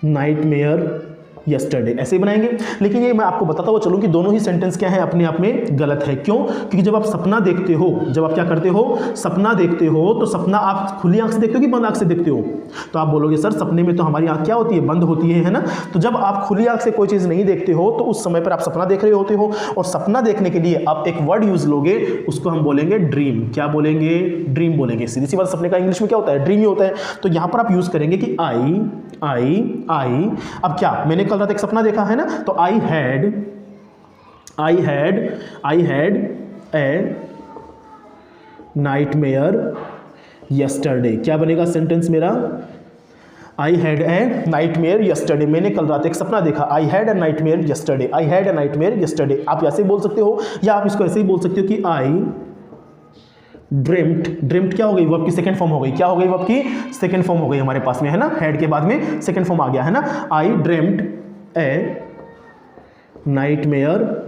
नाइटमेयर यस्टरडे, ऐसे ही बनाएंगे। लेकिन ये मैं आपको बताता हुआ चलूं कि दोनों ही सेंटेंस क्या है, अपने आप में गलत है। क्यों, क्योंकि जब आप सपना देखते हो, जब आप क्या करते हो, सपना देखते हो, तो सपना आप खुली आंख से देखते हो कि बंद आंख से देखते हो, तो आप बोलोगे सर सपने में तो हमारी आंख क्या होती है, बंद होती है ना। तो जब आप खुली आंख से कोई चीज़ नहीं देखते हो तो उस समय पर आप सपना देख रहे होते हो, और सपना देखने के लिए आप एक वर्ड यूज लोगे, उसको हम बोलेंगे ड्रीम। क्या बोलेंगे, ड्रीम बोलेंगे। सीधी सी बात, सपने का इंग्लिश में क्या होता है, ड्रीम ही होता है। तो यहां पर आप यूज करेंगे कि आई, अब क्या, मैंने कल रात एक सपना देखा है ना, तो I had a nightmare yesterday. क्या बनेगा सेंटेंस मेरा, I had a nightmare yesterday, मैंने कल रात एक सपना देखा। I had a nightmare yesterday, I had a nightmare yesterday. आप ऐसे ही बोल सकते हो, या आप इसको ऐसे ही बोल सकते हो कि आई ड्रीम्ड क्या हो गई, वर्ब की सेकंड फॉर्म हो गई। क्या हो गई, वर्ब की सेकंड फॉर्म हो गई हमारे पास में, है ना, हेड के बाद में सेकंड फॉर्म आ गया, है ना। आई ड्रीम्ड ए नाइटमेयर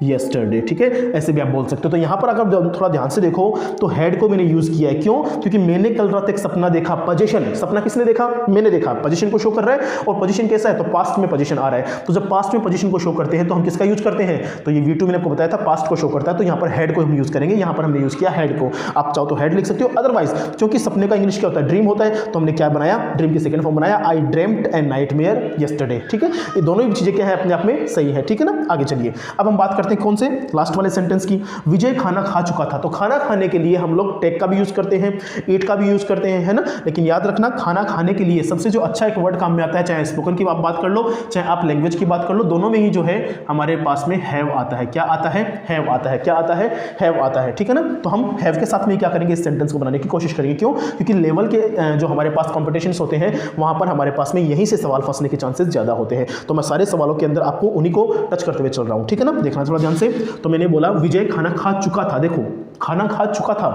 यस्टरडे। ठीक है, ऐसे भी आप बोल सकते हो। तो यहां पर अगर थोड़ा ध्यान से देखो तो हेड को मैंने यूज किया है। क्यों, क्योंकि मैंने कल रात एक सपना देखा, पोजीशन, सपना किसने देखा, मैंने देखा, पोजीशन को शो कर रहा है, और पोजीशन कैसा है, तो पास्ट में पोजीशन आ रहा है। तो जब पास्ट में पोजीशन को शो करते हैं तो हम किसका यूज करते हैं, तो ये V2 मैंने आपको बताया था, पास्ट को शो करता है, तो यहां पर हेड को हम यूज करेंगे। यहां पर हमने यूज किया हेड को, आप चाहो तो हेड लिख सकते हो, अदरवाइज क्योंकि सपने का इंग्लिश क्या होता है, ड्रीम होता है, तो हमने क्या बनाया, ड्रीम की सेकंड फॉर्म बनाया, आई ड्रीम्ड ए नाइटमेयर यस्टरडे। ठीक है, ये दोनों ही चीजें क्या है, अपने आप में सही है। ठीक है ना, आगे चलिए, अब हम बात करते हैं कौन से, लास्ट वाले सेंटेंस की। विजय खाना खा चुका था, तो खाना खाने के लिए हम लोग टेक का भी यूज करते हैं, ईट का भी यूज करते हैं, है ना। लेकिन याद रखना, खाना खाने के लिए सबसे जो अच्छा एक वर्ड काम में आता है, चाहे स्पोकन की आप बात कर लो, चाहे आप लैंग्वेज की बात कर लो, दोनों में ही जो है हमारे पास में हैव आता है। क्या आता है, हैव आता है। क्या आता है, हैव आता है। ठीक है ना, तो हम हैव के साथ में क्या करेंगे, इस सेंटेंस को बनाने की कोशिश करेंगे। क्यों, क्योंकि लेवल के जो हमारे पास कॉम्पिटिशन्स होते हैं वहां पर हमारे पास में यहीं से सवाल फंसने के चांसेस ज्यादा होते हैं। तो मैं सारे सवालों के अंदर आपको उन्हीं को टच करते हुए चल रहा हूं। ठीक है ना, देखना थोड़ा ध्यान से। तो मैंने बोला विजय खाना खा चुका था, देखो खाना खा चुका था,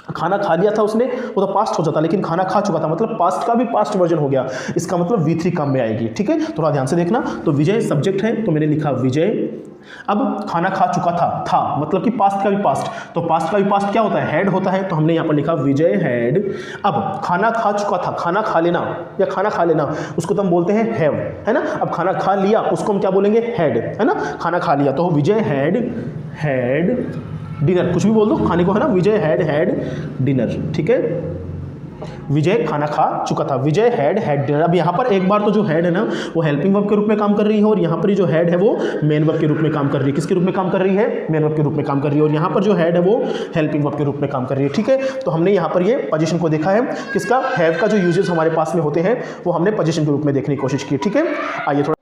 खाना खा लिया था उसने, वो तो पास्ट हो जाता, लेकिन खाना खा चुका था मतलब पास्ट का भी पास्ट वर्जन हो गया, इसका मतलब V3 काम में आएगी। ठीक है, थोड़ा ध्यान से देखना। तो विजय सब्जेक्ट है, तो मैंने लिखा विजय। अब खाना खा चुका था मतलब कि पास्ट का भी पास्ट, तो पास्ट का भी पास्ट क्या होता है, हैड होता है, तो हमने यहाँ पर लिखा विजय हैड। अब खाना खा चुका था, खाना खा लेना या खाना खा लेना, उसको तो हम बोलते हैं हैव, है ना। अब खाना खा लिया, उसको हम क्या बोलेंगे, हैड, है ना। खाना खा लिया, तो विजय हैड डिनर, कुछ भी बोल दो खाने को, है ना। विजय हैड डिनर। ठीक है, विजय खाना खा चुका था, विजय हैड डिनर। अब यहाँ पर एक बार तो जो हैड है ना वो हेल्पिंग वर्ब के रूप में काम कर रही है, और यहाँ पर जो हैड है वो मेन वर्ब के रूप में काम कर रही है। किसके रूप में काम कर रही है, मेन वर्ब के रूप में काम कर रही है, और यहाँ पर जो हैड है वो हेल्पिंग वर्ब के रूप में काम कर रही है। ठीक है, तो हमने यहाँ पर ये पोजीशन को देखा है, किसका, हैव का जो यूजेस हमारे पास में होते हैं वो हमने पोजीशन के रूप में देखने की कोशिश की। ठीक है, आइए थोड़ा,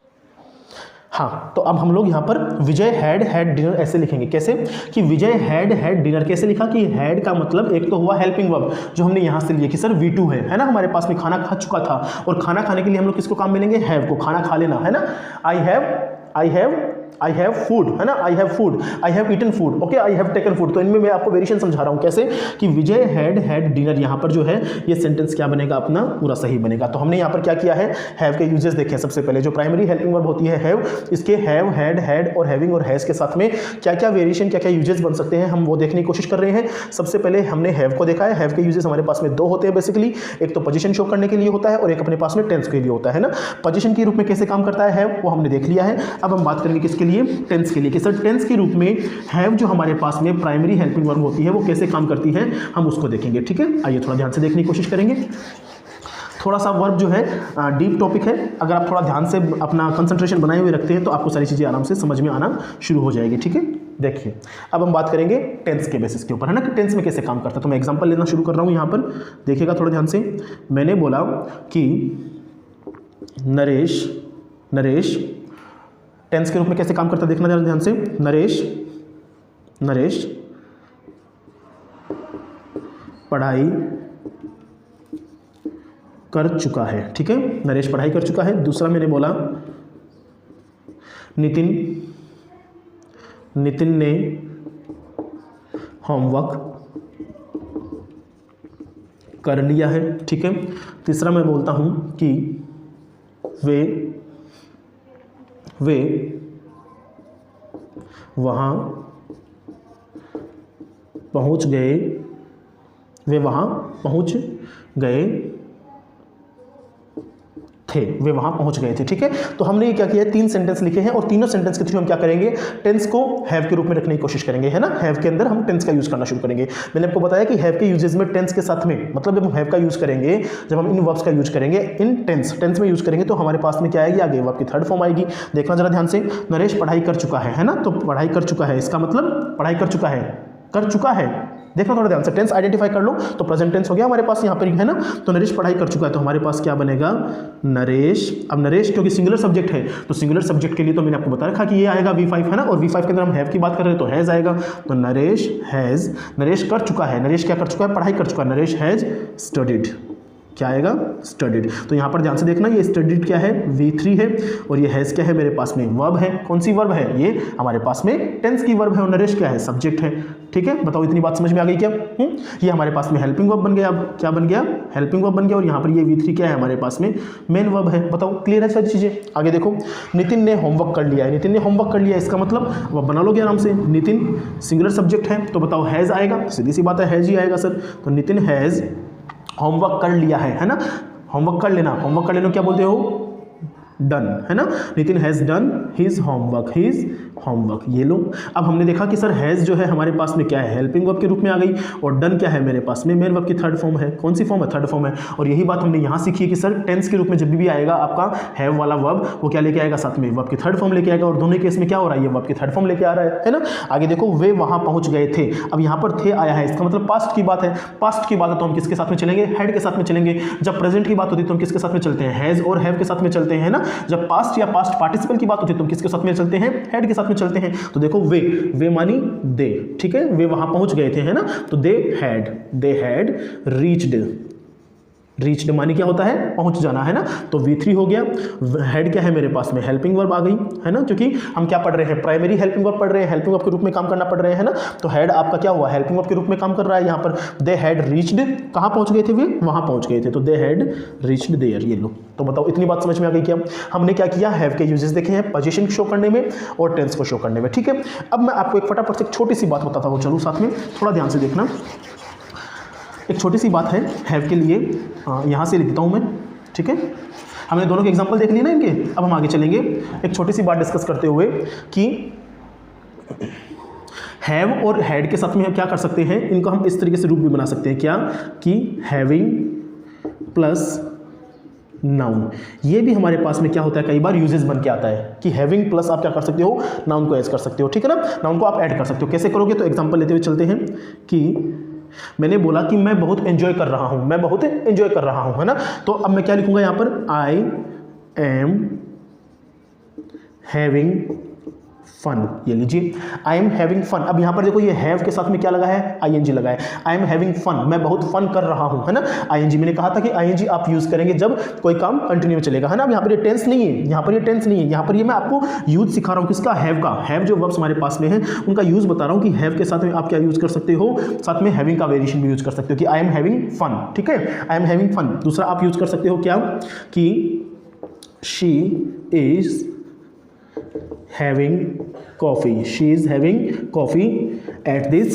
हाँ, तो अब हम लोग यहाँ पर विजय हैड डिनर ऐसे लिखेंगे। कैसे, कि विजय हैड डिनर कैसे लिखा, कि हैड का मतलब एक तो हुआ हेल्पिंग वर्ब जो हमने यहाँ से लिया कि सर V2 है ना, हमारे पास में खाना खा चुका था, और खाना खाने के लिए हम लोग किसको काम मिलेंगे, हैव को, खाना खा लेना, है ना। आई हैव फूड, है ना, I have food, I have eaten food, okay, I have taken food. तो इनमें मैं आपको वेरिएशन समझा रहा हूँ कैसे, कि विजय हैड डिनर, यहाँ पर जो है ये सेंटेंस क्या बनेगा, अपना पूरा सही बनेगा। तो हमने यहाँ पर क्या किया है, हैव के यूजेस देखे। सबसे पहले जो प्राइमरी हेल्पिंग वर्ब होती है हैव, इसके हैव, हैड और हैविंग और हैज के साथ में क्या क्या वेरिएशन, क्या क्या यूजेस बन सकते हैं, हम वो देखने की कोशिश कर रहे हैं। सबसे पहले हमने हैव को देखा है। हैव के यूजेस हमारे पास में दो होते हैं बेसिकली, एक तो पोजीशन शो करने के लिए होता है और एक अपने पास में टेंस के लिए होता है ना। पोजीशन के रूप में कैसे काम करता है हैव, वो हमने देख लिया है। अब हम बात करेंगे किसके लिए, टेंस के लिए, कि सर टेंस के रूप में हैव जो हमारे पास में प्राइमरी हेल्पिंग वर्ब होती है वो कैसे काम करती है, हम उसको देखेंगे। ठीक है, आइए थोड़ा ध्यान से देखने की कोशिश करेंगे। थोड़ा सा वर्ब जो है डीप टॉपिक है, अगर आप थोड़ा ध्यान से अपना कंसंट्रेशन बनाए हुए रखते हैं तो आपको सारी चीज़ें आराम से समझ में आना शुरू हो जाएगी। ठीक है, देखिए अब हम बात करेंगे टेंस के बेसिस के ऊपर, है ना, कि टेंस में कैसे काम करता है। तो मैं एग्जांपल लेना शुरू कर रहा हूँ यहाँ पर, देखिएगा थोड़ा ध्यान से। मैंने बोला कि नरेश टेंस के रूप में कैसे काम करता है, देखना जरा ध्यान से। नरेश पढ़ाई कर चुका है। ठीक है, नरेश पढ़ाई कर चुका है। दूसरा मैंने बोला नितिन ने होमवर्क कर लिया है। ठीक है, तीसरा मैं बोलता हूं कि वे वहां पहुंच गए थे। ठीक है, तो हमने ये क्या किया है, 3 सेंटेंस लिखे हैं और तीनों सेंटेंस के थ्रू हम क्या करेंगे, टेंस को हैव के रूप में रखने की कोशिश करेंगे, है ना। हैव के अंदर हम टेंस का यूज करना शुरू करेंगे। मैंने आपको बताया कि हैव के यूजेस में टेंस के साथ में, मतलब जब हम हैव का यूज करेंगे, जब हम इन वर्ब्स का यूज करेंगे इन टेंस में यूज करेंगे तो हमारे पास में क्या आएगी, आगे वर्ब की थर्ड फॉर्म आएगी। देखना जरा ध्यान से, नरेश पढ़ाई कर चुका है ना, तो पढ़ाई कर चुका है, इसका मतलब पढ़ाई कर चुका है। देखना थोड़ा ध्यान से, टेंस आइडेंटिफाई कर लो तो प्रेजेंट टेंस हो गया हमारे पास यहाँ पर, है ना। तो नरेश पढ़ाई कर चुका है, तो हमारे पास क्या बनेगा, नरेश। अब नरेश क्योंकि सिंगुलर सब्जेक्ट है, तो सिंगुलर सब्जेक्ट के लिए तो मैंने आपको बता रखा कि ये आएगा V5, है ना, और V5 के अंदर हम हैव की बात कर रहे हैं तो हैज आएगा। तो नरेश कर चुका है, नरेश क्या कर चुका है, पढ़ाई कर चुका है, नरेश हैज स्टडीड, क्या आएगा, स्टडीड। तो यहाँ पर ध्यान से देखना, ये स्टडीड क्या है, V3 है, और ये हैज क्या है मेरे पास में, वर्ब है। कौन सी वर्ब है, ये हमारे पास में टेंस की वर्ब है, और नरेश क्या है, सब्जेक्ट है। ठीक है, बताओ इतनी बात समझ में आ गई क्या। ये हमारे पास में हेल्पिंग वर्ब बन गया। अब क्या बन गया, हेल्पिंग वर्ब बन गया, और यहाँ पर ये V3 क्या है हमारे पास में, मेन वर्ब है। बताओ क्लियर है सारी चीजें। आगे देखो, नितिन ने होमवर्क कर लिया है, इसका मतलब वर्ब बना लोगे आराम से। नितिन सिंगुलर सब्जेक्ट है, तो बताओ हैज आएगा, सीधी सी बात है, हैज ही आएगा सर। तो नितिन हैज होमवर्क कर लिया है ना, होमवर्क कर लेना क्या बोलते हो, डन, है ना। Nitin has done his homework, ये लो। अब हमने देखा कि सर हैज जो है हमारे पास में क्या है, हेल्पिंग वर्ब के रूप में आ गई, और डन क्या है मेरे पास में, मेन वर्ब की थर्ड फॉर्म है। कौन सी फॉर्म है, थर्ड फॉर्म है। और यही बात हमने यहाँ सीखी है कि सर टेंस के रूप में जब भी आएगा आपका हैव वाला वर्ब, वो क्या लेके आएगा, साथ में वर्ब की थर्ड फॉर्म लेके आएगा, और दोनों केस में क्या हो रहा है, ये वर्ब की थर्ड फॉर्म लेके आ रहा है ना। आगे देखो, वे वहां पहुंच गए थे। अब यहाँ पर थे आया है, इसका मतलब पास्ट की बात है। पास्ट की बात है तो हम किसके साथ में चलेंगे, हैड के साथ में चलेंगे। जब प्रेजेंट की बात होती है तो हम किसके साथ में चलते हैं, हैज और हैव के साथ में चलते हैं ना। जब पास्ट या पास्ट पार्टिसिपल की बात होती है तो हम किसके साथ में चलते हैं, हैड के साथ में चलते हैं। तो देखो वे मानी दे, ठीक है, वे वहां पहुंच गए थे, है ना। तो दे हैड रीच्ड मानी क्या होता है, पहुंच जाना, है ना। तो V3 हो गया। हेड क्या है मेरे पास में, हेल्पिंग वर्ब आ गई, है ना, क्योंकि हम क्या पढ़ रहे हैं, प्राइमरी हेल्पिंग वर्ब पढ़ रहे हैं, हेल्पिंग वर्ब के रूप में काम करना पड़ रहे हैं ना। तो हेड आपका क्या हुआ, हेल्पिंग वर्ब के रूप में काम कर रहा है। यहाँ पर दे हैड रीच्ड, कहाँ पहुंच गए थे वे, वहां पहुंच गए थे, तो दे हैड रीच्ड देयर, ये लो। तो बताओ इतनी बात समझ में आ गई क्या। हमने क्या किया, हैव के यूजेस देखे हैं, पोजीशन शो करने में और टेंस को शो करने में, ठीक है। अब मैं आपको एक फटाफट से एक छोटी सी बात बताता हूँ, चलो साथ में थोड़ा ध्यान से देखना। एक छोटी सी बात है हैव के लिए, यहाँ से लिखता हूँ मैं, ठीक है। हमने दोनों के एग्जांपल देख लिए ना इनके, अब हम आगे चलेंगे एक छोटी सी बात डिस्कस करते हुए कि हैव और हैड के साथ में हम क्या कर सकते हैं, इनको हम इस तरीके से रूप भी बना सकते हैं, क्या कि हैविंग प्लस नाउन। ये भी हमारे पास में क्या होता है, कई बार यूजेस बन के आता है कि हैविंग प्लस आप क्या कर सकते हो, नाउन को ऐड कर सकते हो, ठीक है ना। नाउन को आप ऐड कर सकते हो, कैसे करोगे, तो एग्जांपल लेते हुए चलते हैं कि मैंने बोला कि मैं बहुत एंजॉय कर रहा हूं, है ना। तो अब मैं क्या लिखूंगा यहाँ पर, आई एम हैविंग फन, ये लीजिए, आई एम हैविंग फन। अब यहाँ पर देखो ये हैव के साथ में क्या लगा है, ING लगा है। आई एम हैविंग फन, मैं बहुत फन कर रहा हूँ, है ना। ING मैंने कहा था कि ING आप यूज करेंगे जब कोई काम कंटिन्यू चलेगा, है ना। अब यहाँ पर ये टेंस नहीं है, यहाँ पर ये मैं आपको यूज सिखा रहा हूँ, किसका, हैव का। हैव जो वर्ब्स हमारे पास में है उनका यूज बता रहा हूँ कि हैव के साथ में आप क्या यूज कर सकते हो, साथ में हैविंग का वेरिएशन भी यूज कर सकते हो कि आई एम हैविंग फन, ठीक है, आई एम हैविंग फन। दूसरा आप यूज कर सकते हो क्या, कि she is having coffee at this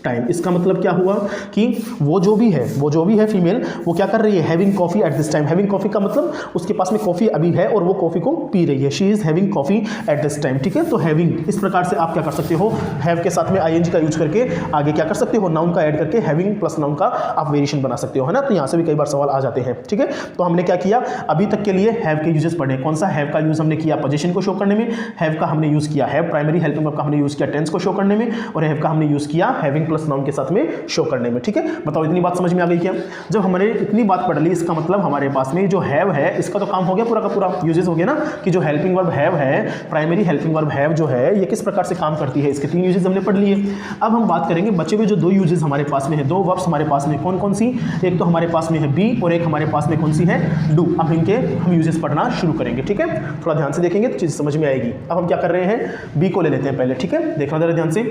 time. इसका मतलब क्या हुआ कि वो जो भी है फीमेल, वो क्या कर रही है, having coffee at this time. Having coffee का मतलब उसके पास में कॉफी अभी है और वो कॉफी को पी रही है। She is having coffee at this time, ठीक है। तो हैविंग इस प्रकार से आप क्या कर सकते हो, हैव के साथ में आईएनजी का यूज करके आगे क्या कर सकते हो, नाउन का ऐड करके हैविंग प्लस नाउन का आप वेरिएशन बना सकते हो, है ना। तो यहां से भी कई बार सवाल आ जाते हैं, ठीक है। तो हमने क्या किया, अभी तक के लिए हैव के यूजेस पढ़े। कौन सा हैव का यूज हमने किया, पोजीशन को शो करने में। हैव का हमने यूज किया, हैव प्राइमरी हेल्पिंग वर्ब का हमने यूज किया टेंस को शो करने में, और हैव का हमने यूज किया हैविंग प्लस नाउन के साथ में शो करने में, ठीक है। बताओ इतनी बात समझ में आ गई क्या। जब हमने इतनी बात पढ़ ली, इसका मतलब हमारे पास में जो हैव है इसका तो काम हो गया पूरा का पूरा, यूजेस हो गया ना, कि जो हेल्पिंग वर्ब हैव है, प्राइमरी हेल्पिंग वर्ब हैव जो है, ये किस प्रकार से काम करती है, इसके 3 यूजेस हमने पढ़ लिए। अब हम बात करेंगे बचे हुए जो 2 यूजेस हमारे पास में है, 2 वर्ब्स हमारे पास में कौन कौन सी, एक तो हमारे पास में है बी और एक हमारे पास में कौन सी है, डू। अब इनके हम यूजेस पढ़ना शुरू करेंगे, ठीक है। थोड़ा ध्यान से देखेंगे तो चीज समझ में आएगी। अब हम क्या कर रहे हैं, बी को ले लेते हैं पहले, ठीक है। देखना जरा ध्यान से,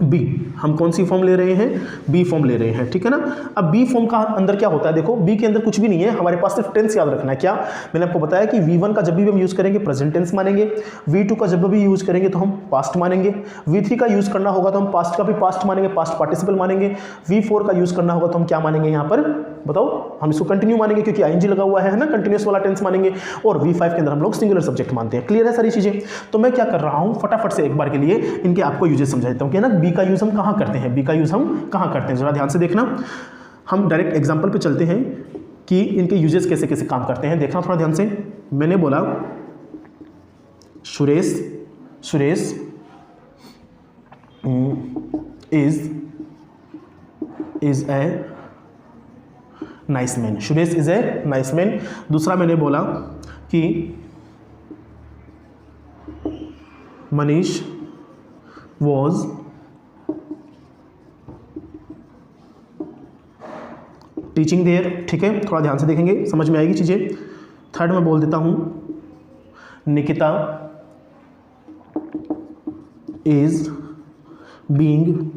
बी हम कौन सी फॉर्म ले रहे हैं, बी फॉर्म ले रहे हैं, ठीक है ना। अब बी फॉर्म का अंदर क्या होता है, देखो बी के अंदर कुछ भी नहीं है, हमारे पास सिर्फ टेंस याद रखना है। क्या मैंने आपको बताया कि V1 का जब भी हम यूज करेंगे प्रेजेंट टेंस मानेंगे, V2 का जब भी यूज करेंगे तो हम पास्ट मानेंगे, V3 का यूज करना होगा तो हम पास्ट का भी पास्ट मानेंगे, पास्ट पार्टिसिपल मानेंगे, V4 का यूज करना होगा तो हम क्या मानेंगे, यहाँ पर बताओ, हम इसको कंटिन्यू मानेंगे क्योंकि आईएनजी लगा हुआ है ना, कंटिन्यूअस वाला टेंस मानेंगे, और V5 के अंदर हम लोग सिंगुलर सब्जेक्ट मानते हैं। क्लियर है सारी चीजें। तो मैं क्या कर रहा हूं, फटाफट से एक बार के लिए इनके आपको यूजेस समझा देता हूं कि ना बी का यूज हम कहां करते हैं, बी का यूज हम कहां करते हैं, जरा ध्यान से देखना। हम डायरेक्ट एग्जांपल पे चलते हैं कि इनके यूजेस कैसे कैसे काम करते हैं, देखना थोड़ा ध्यान से। मैंने बोला Suresh is a nice man, Suresh is a nice man. दूसरा मैंने बोला कि मनीष वॉज टीचिंग देयर, ठीक है। थोड़ा ध्यान से देखेंगे, समझ में आएगी चीजें। थर्ड मैं बोल देता हूं, Nikita is being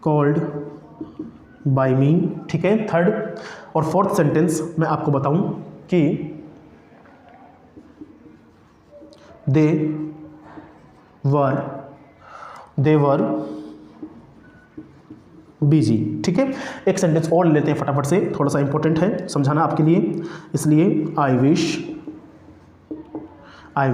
called by me, ठीक है, थर्ड। और फोर्थ सेंटेंस मैं आपको बताऊं कि दे वर बिजी, ठीक है। एक सेंटेंस और लेते हैं फटाफट से, थोड़ा सा इंपॉर्टेंट है समझाना आपके लिए, इसलिए I wish I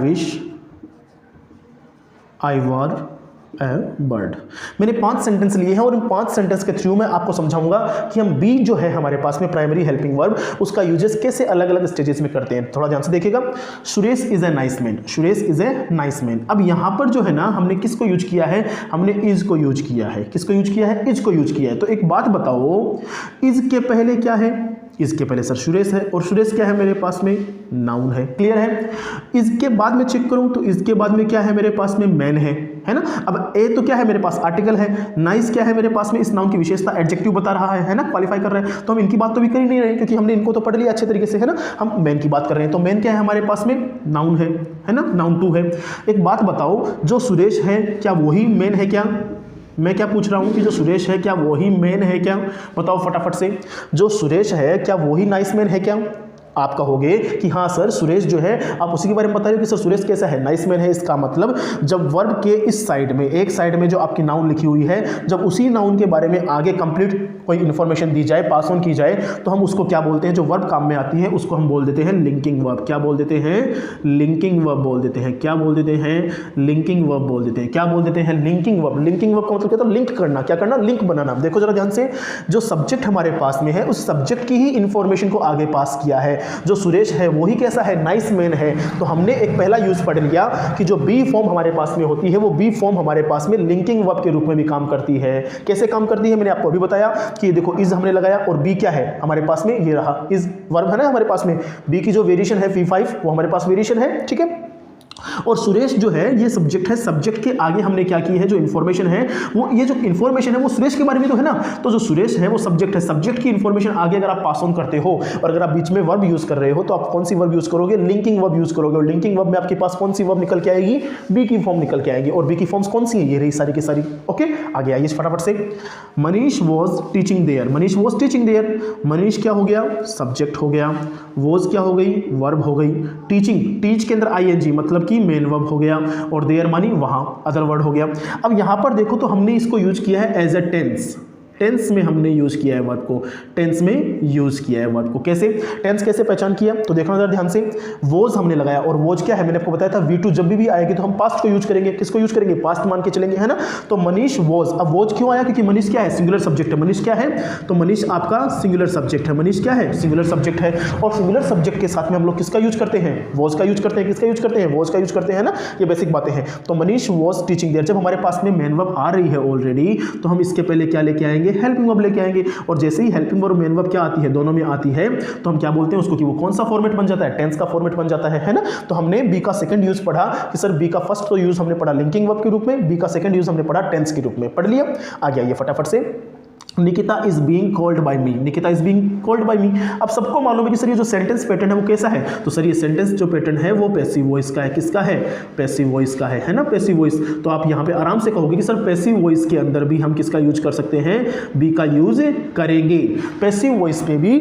were A bird. मैंने 5 सेंटेंस लिए हैं और इन 5 सेंटेंस के थ्रू मैं आपको समझाऊंगा कि हम बी जो है हमारे पास में प्राइमरी हेल्पिंग वर्ब, उसका यूजेस कैसे अलग अलग स्टेजेस में करते हैं। थोड़ा ध्यान से देखिएगा। Suresh is a nice man, Suresh is a nice man. अब यहां पर जो है ना, हमने किसको यूज किया है, हमने इज को यूज किया है। किसको यूज किया है, इज को यूज किया है। तो एक बात बताओ, इज के पहले क्या है, इसके पहले सर सुरेश है, और सुरेश क्या है मेरे पास में, नाउन है। क्लियर है। इसके बाद में चेक करूं तो इसके बाद में क्या है मेरे पास में, मैन है ना। अब ए तो क्या है मेरे पास, आर्टिकल है। नाइस क्या है मेरे पास में, इस नाउन की विशेषता, एडजेक्टिव बता रहा है ना, क्वालिफाई कर रहे हैं। तो हम इनकी बात तो भी कर ही नहीं रहे क्योंकि हमने इनको तो पढ़ लिया अच्छे तरीके से, है ना। हम मैन की बात कर रहे हैं, तो मैन क्या है हमारे पास में, नाउन है ना, नाउन 2 है। एक बात बताओ, जो सुरेश है क्या वही मैन है क्या, मैं क्या पूछ रहा हूं कि जो सुरेश है क्या वही मैन है क्या, बताओ फटाफट से। जो सुरेश है क्या वही नाइस मैन है क्या। आप कहोगे कि हाँ सर सुरेश जो है, आप उसी के बारे में बता रहे हो कि सर सुरेश कैसा है, नाइस मैन है। इसका मतलब जब वर्ब के इस साइड में, एक साइड में जो आपकी नाउन लिखी हुई है, जब उसी नाउन के बारे में आगे कंप्लीट कोई इन्फॉर्मेशन दी जाए, पास ऑन की जाए, तो हम उसको क्या बोलते हैं, जो वर्ब काम में आती है उसको हम बोल देते हैं लिंकिंग वर्ब। क्या बोल देते हैं, लिंकिंग वर्ब बोल देते हैं। क्या बोल देते हैं, लिंकिंग वर्ब बोल देते हैं। क्या बोल देते हैं, लिंकिंग वर्ब। लिंकिंग वर्ब का मतलब क्या था, लिंक करना। क्या करना, लिंक बनाना। देखो जरा ध्यान से, जो सब्जेक्ट हमारे पास में है उस सब्जेक्ट की ही इंफॉर्मेशन को आगे पास किया है। जो सुरेश है वही कैसा है, नाइस मैन है। तो हमने एक पहला यूज पढ़ लिया कि जो बी फॉर्म हमारे पास में होती है, वो बी फॉर्म हमारे पास में लिंकिंग वर्ब के रूप में भी काम करती है। कैसे काम करती है मैंने आपको अभी बताया कि देखो इज हमने लगाया और बी क्या है हमारे पास में, ये रहा इज वर्ब है ना हमारे पास में। बी की जो वेरिएशन है V5 वो हमारे पास वेरिएशन है, ठीक है। और सुरेश जो है ये सब्जेक्ट है, सब्जेक्ट के आगे हमने क्या की है, जो इन्फॉर्मेशन है वो, ये जो इन्फॉर्मेशन है वो सुरेश के बारे में तो है ना। तो जो सुरेश है वो सब्जेक्ट है, सब्जेक्ट की इन्फॉर्मेशन आगे अगर आप पास ऑन करते हो और अगर आप बीच में वर्ब यूज कर रहे हो तो आप कौन सी वर्ब यूज करोगे, लिंकिंग वर्ब यूज करोगे। और लिंकिंग वर्ब में आपके पास कौन सी वर्ब निकल के आएगी, बी की फॉर्म निकल के आएगी। और बी की फॉर्म्स कौन सी है, ये रही सारी की सारी। ओके आगे आइए फटाफट से। Manish was teaching there, Manish was teaching there. Manish क्या हो गया, सब्जेक्ट हो गया। वॉज क्या हो गई, वर्ब हो गई। टीचिंग, टीच के अंदर आईएनजी मतलब कि की मेन वर्ब हो गया, और देयर मानी वहां, अदर वर्ड हो गया। अब यहां पर देखो तो हमने इसको यूज किया है एज अ टेंस, टेंस में हमने यूज किया है वर्ब को, टेंस में यूज किया है वर्ब को। कैसे टेंस कैसे पहचान किया तो देखना जरा ध्यान से, वोज हमने लगाया, और वोज क्या है मैंने आपको बताया था V2 जब भी आएगी तो हम पास्ट को यूज करेंगे, किसको यूज करेंगे, पास्ट मान के चलेंगे, है ना। तो मनीष वोज, अब वोज क्यों आया, क्योंकि मनीष क्या है, सिंगुलर सब्जेक्ट है। मनीष क्या है, तो मनीष आपका सिंगुलर सब्जेक्ट है, मनीष क्या है, सिंगुलर सब्जेक्ट है। और सिंगुलर सब्जेक्ट के साथ में हम लोग किसका यूज करते हैं, वोज का यूज करते हैं, किसका यूज करते हैं, वोज का यूज करते हैं ना, ये बेसिक बातें हैं। तो मनीष वोज टीचिंग देयर, जब हमारे पास में मेन वर्ब आ रही है ऑलरेडी, तो हम इसके पहले क्या लेके आएंगे, हेल्पिंग वर्ब लेके आएंगे। और जैसे ही हेल्पिंग वर्ब और मेन वर्ब क्या आती है, दोनों में आती है, तो हम क्या बोलते हैं उसको कि वो कौन सा फॉर्मेट बन जाता है, टेंस का फॉर्मेट बन जाता है ना। तो हमने बी का सेकंड यूज पढ़ा कि सर बी का फर्स्ट तो यूज हमने पढ़ा लिंकिंग वर्ब के रूप में, बी का सेकंड यूज हमने पढ़ा टेंस के रूप में, पढ़ लिया। आ गया ये फटाफट से, Nikita is being called by me, Nikita is being called by me. अब सबको मालूम है कि सर ये जो सेंटेंस पैटर्न है वो कैसा है, तो सर ये सेंटेंस जो पैटर्न है वो पैसिव वॉइस का है, किसका है, पैसिव वॉइस का है ना, पैसिव वॉइस। तो आप यहाँ पे आराम से कहोगे कि सर पैसिव वॉइस के अंदर भी हम किसका यूज कर सकते हैं, बी का यूज करेंगे। पैसिव वॉइस पे भी,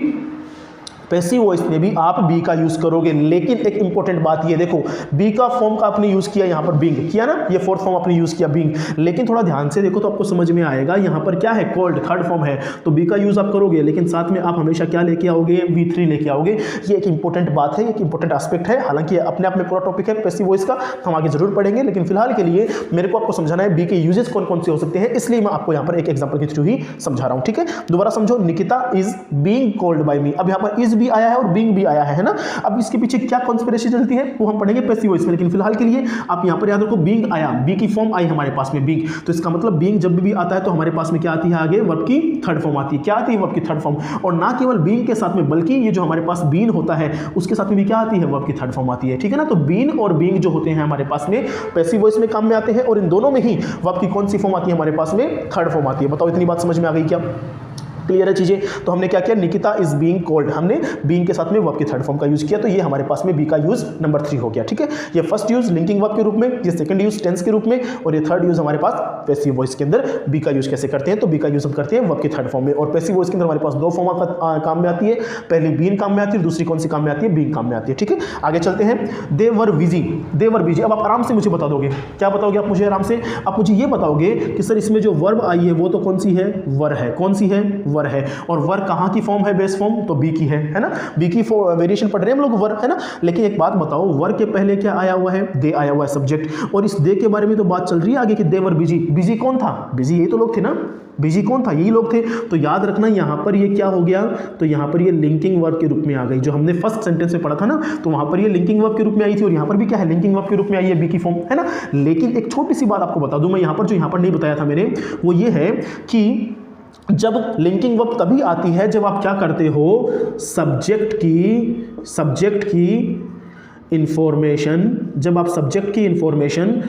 पैसिव वॉइस में भी आप बी का यूज करोगे, लेकिन एक इंपॉर्टेंट बात ये देखो, बी का फॉर्म का आपने यूज किया यहाँ पर बीइंग किया ना, ये फोर्थ फॉर्म आपने यूज किया बीइंग, लेकिन थोड़ा ध्यान से देखो तो आपको समझ में आएगा यहाँ पर क्या है, कॉल्ड थर्ड फॉर्म है, तो बी का यूज आप करोगे, लेकिन साथ में आप हमेशा क्या लेके आओगे, V3 लेके आओगे। ये एक इंपॉर्टेंट बात है, एक इंपॉर्टेंट एस्पेक्ट है, हालांकि अपने आप में पूरा टॉपिक है पैसिव वॉइस का, हम आगे जरूर पढ़ेंगे, लेकिन फिलहाल के लिए मेरे को आपको समझाना है बी के यूजेस कौन कौन से हो सकते हैं, इसलिए मैं आपको यहाँ पर एक एग्जाम्पल के थ्रू ही समझा रहा हूँ। ठीक है, दोबारा समझो, Nikita is being called by me. अब यहाँ पर इज भी आया है और बीइंग भी आया है ना। अब इसके पीछे क्या कॉन्स्पिरेसी चलती है वो हम पढ़ेंगे पैसिव वॉइस में, लेकिन फिलहाल के लिए आप यहां पर याद रखो बीइंग आया, बी की फॉर्म आई हमारे पास में बीइंग, तो इसका मतलब बीइंग जब भी आता है तो हमारे पास में क्या आती है, आगे वर्ब की थर्ड फॉर्म आती है। क्या आती है, वर्ब की थर्ड फॉर्म। और ना केवल बीइंग के साथ में, बल्कि ये जो हमारे पास बीन होता है उसके साथ में भी क्या आती है, वर्ब की थर्ड फॉर्म आती है। ठीक है ना, तो बीन और बीइंग जो होते हैं हमारे पास में पैसिव वॉइस में काम में आते हैं, और इन दोनों में ही वर्ब की कौन सी फॉर्म आती है हमारे पास में, थर्ड फॉर्म आती है। बताओ इतनी बात समझ में आ गई क्या, क्लियर है चीजें। तो हमने क्या किया, निकिता इज बीइंग कॉल्ड, हमने बीइंग के साथ में वर्ब की थर्ड फॉर्म का यूज किया, तो ये हमारे पास में बी का यूज नंबर 3 हो गया। ठीक है, ये फर्स्ट यूज लिंकिंग वर्ब के रूप में, ये सेकंड यूज टेंस के रूप में, और ये थर्ड यूज हमारे पास पैसिव वॉइस के अंदर बी का यूज कैसे करते हैं, तो बी का यूज हम करते हैं वर्ब की थर्ड फॉर्म में। और पैसिव वॉइस के अंदर हमारे पास दो फॉर्म काम में आती है, पहली बीन काम में आती है, दूसरी कौन सी काम में आती है, बीइंग काम में आती है। ठीक है, आगे चलते हैं, दे वर बिजी, दे वर बिजी। अब आप आराम से मुझे बता दोगे, क्या बताओगे आप मुझे आराम से, आप मुझे ये बताओगे कि सर इसमें जो वर्ब आई है वो तो कौन सी है, वर है, कौन सी है, वर है। और कहां की फॉर्म है, बेस फॉर्म, तो बी की है ना, बी की वेरिएशन पढ़ रहे हैं हम लोग, वर है ना। लेकिन एक बात बताओ, वर के पहले क्या आया हुआ है, दे आया हुआ है सब्जेक्ट, और इस दे के बारे में तो बात चल रही है आगे कि दे वर बिजी। बिजी कौन था, बिजी यही तो लोग थे ना, बिजी कौन था, यही लोग थे। तो याद रखना यहां पर ये क्या हो गया, तो यहां पर ये लिंकिंग वर्ब के रूप में आ गई, जो हमने फर्स्ट सेंटेंस में पढ़ा था ना, तो वहां पर ये लिंकिंग वर्ब के रूप में आई थी, और यहां पर भी क्या है, लिंकिंग वर्ब के रूप में आई है, बी की फॉर्म है ना। लेकिन एक छोटी सी बात आपको बता दूं मैं यहां पर, जो यहां पर नहीं बताया था मैंने, वो ये है कि जब लिंकिंग वर्ब तभी आती है जब आप क्या करते हो, सब्जेक्ट की इंफॉर्मेशन, जब आप सब्जेक्ट की इंफॉर्मेशन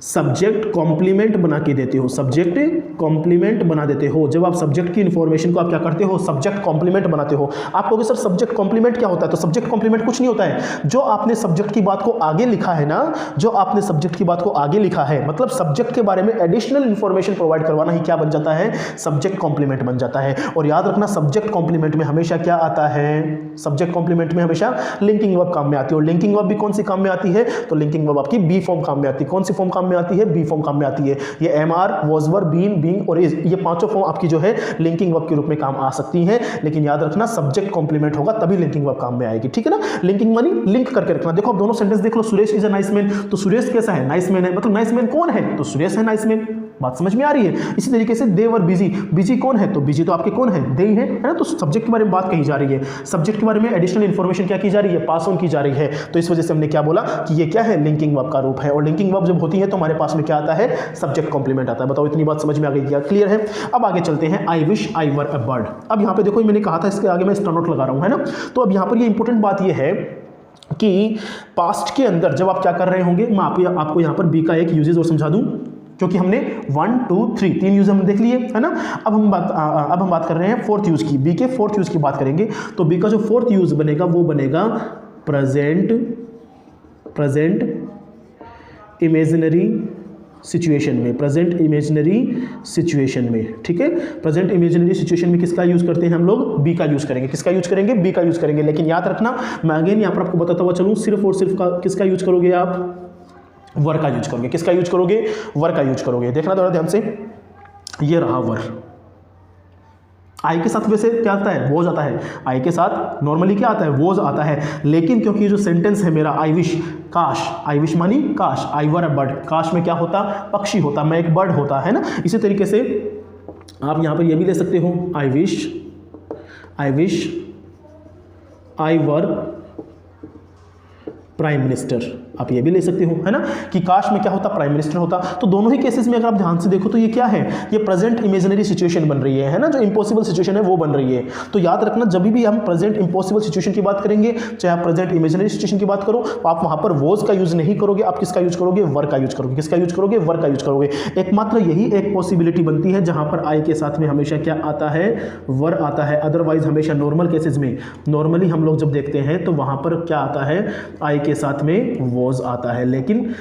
सब्जेक्ट कॉम्प्लीमेंट बना के देते हो, सब्जेक्ट कॉम्प्लीमेंट बना देते हो। जब आप सब्जेक्ट की इंफॉर्मेशन को आप क्या करते हो, सब्जेक्ट कॉम्प्लीमेंट बनाते हो। आप कहोगे सर सब्जेक्ट कॉम्प्लीमेंट क्या होता है, तो सब्जेक्ट कॉम्प्लीमेंट कुछ नहीं होता है, जो आपने सब्जेक्ट की बात को आगे लिखा है ना, जो आपने सब्जेक्ट की बात को आगे लिखा है, मतलब सब्जेक्ट के बारे में एडिशनल इंफॉर्मेशन प्रोवाइड करवाना ही क्या बन जाता है, सब्जेक्ट कॉम्प्लीमेंट बन जाता है। और याद रखना सब्जेक्ट कॉम्प्लीमेंट में हमेशा क्या आता है, सब्जेक्ट कॉम्प्लीमेंट में हमेशा लिंकिंग वर्ब काम में आती है। और लिंकिंग वर्ब भी कौन सी काम में आती है, तो लिंकिंग वर्ब आपकी बी फॉर्म काम में आती है। कौन सी फॉर्म काम में आती है, बी फॉर्म काम में आती है। ये am are, was were, been, being और इज, ये पांचों फॉर्म आपकी जो है लिंकिंग वर्ब के रूप में काम आ सकती हैं, लेकिन याद रखना सब्जेक्ट कॉम्प्लीमेंट होगा तभी लिंकिंग वर्ब काम में आएगी। ठीक है ना, लिंकिंग मानी लिंक करके रखना। देखो आप दोनों सेंटेंस देख लो, Suresh is a nice man, तो सुरेश कैसा है, नाइस मैन है, मतलब नाइस मैन कौन है, तो सुरेश है नाइस मैन। बात समझ में आ रही है। इसी तरीके से दे वर बिजी, बिजी कौन है, तो बिजी तो आपके कौन है, दे ही है ना। तो सब्जेक्ट के बारे में बात कही जा रही है, सब्जेक्ट के बारे में एडिशनल इंफॉर्मेशन क्या की जा रही है, पास ऑन की जा रही है। तो इस वजह से हमने क्या बोला कि ये क्या है, लिंकिंग वर्ब का रूप है। और लिंकिंग वर्ब जब होती है तो हमारे पास में क्या आता है, सब्जेक्ट कॉम्प्लीमेंट आता है। बताओ इतनी बात समझ में आ गई क्या, क्लियर है। अब आगे चलते हैं, I wish I were a bird. अब यहाँ पे देखो मैंने कहा था इसके आगे मैं स्टार नोट लगा रहा हूँ, है ना। तो अब यहाँ पर ये इंपॉर्टेंट बात ये है कि पास्ट के अंदर जब आप क्या कर रहे होंगे, मैं आपको यहाँ पर बी का एक यूजेज और समझा दूं, क्योंकि हमने 1 2 3 तीन यूज हमने देख लिए, है ना। अब हम बात कर रहे हैं फोर्थ यूज की, बी के फोर्थ यूज की बात करेंगे। तो बी का जो फोर्थ यूज बनेगा वो बनेगा प्रेजेंट इमेजिनरी सिचुएशन में, प्रेजेंट इमेजिनरी सिचुएशन में, ठीक है। प्रेजेंट इमेजिनरी सिचुएशन में किसका यूज करते हैं हम लोग? बी का यूज करेंगे। किसका यूज करेंगे? बी का यूज करेंगे। लेकिन याद रखना, मैं अगेन यहाँ पर आपको बताता हुआ चलूँ, सिर्फ और सिर्फ किसका यूज करोगे आप? वर का यूज करोगे। किसका यूज करोगे? वर का यूज करोगे। देखना थोड़ा ध्यान से, ये रहा वर। आई के साथ वैसे क्या आता है? वोज आता है। आई के साथ नॉर्मली क्या आता है? वोज आता है। लेकिन क्योंकि जो सेंटेंस है मेरा, आई विश, काश, आई विश मानी काश, आई वर अ बर्ड, काश में क्या होता? पक्षी होता, मैं एक बर्ड होता, है ना। इसी तरीके से आप यहां पर ये भी ले सकते हो, I wish I were prime minister, आप ये भी ले सकते हो, है ना, कि काश में क्या होता? प्राइम मिनिस्टर होता। तो दोनों ही केसेस में अगर आप ध्यान से देखो तो ये क्या है? ये प्रेजेंट इमेजिनरी सिचुएशन बन रही है ना, जो इंपॉसिबल सिचुएशन है वो बन रही है। तो याद रखना, जब भी हम प्रेजेंट इंपॉसिबल सिचुएशन की बात करेंगे, चाहे आप प्रेजेंट इमेजिनरी सिचुएशन की बात करो, तो आप वहां पर वॉज का यूज नहीं करोगे, आप किसका यूज करोगे? वर का यूज करोगे। किसका यूज करोगे? वर का यूज करोगे। एकमात्र यही एक पॉसिबिलिटी बनती है जहां पर आई के साथ में हमेशा क्या आता है? वर आता है। अदरवाइज हमेशा नॉर्मल केसेस में, नॉर्मली हम लोग जब देखते हैं तो वहां पर क्या आता है? आई के साथ में वॉज आता है। लेकिन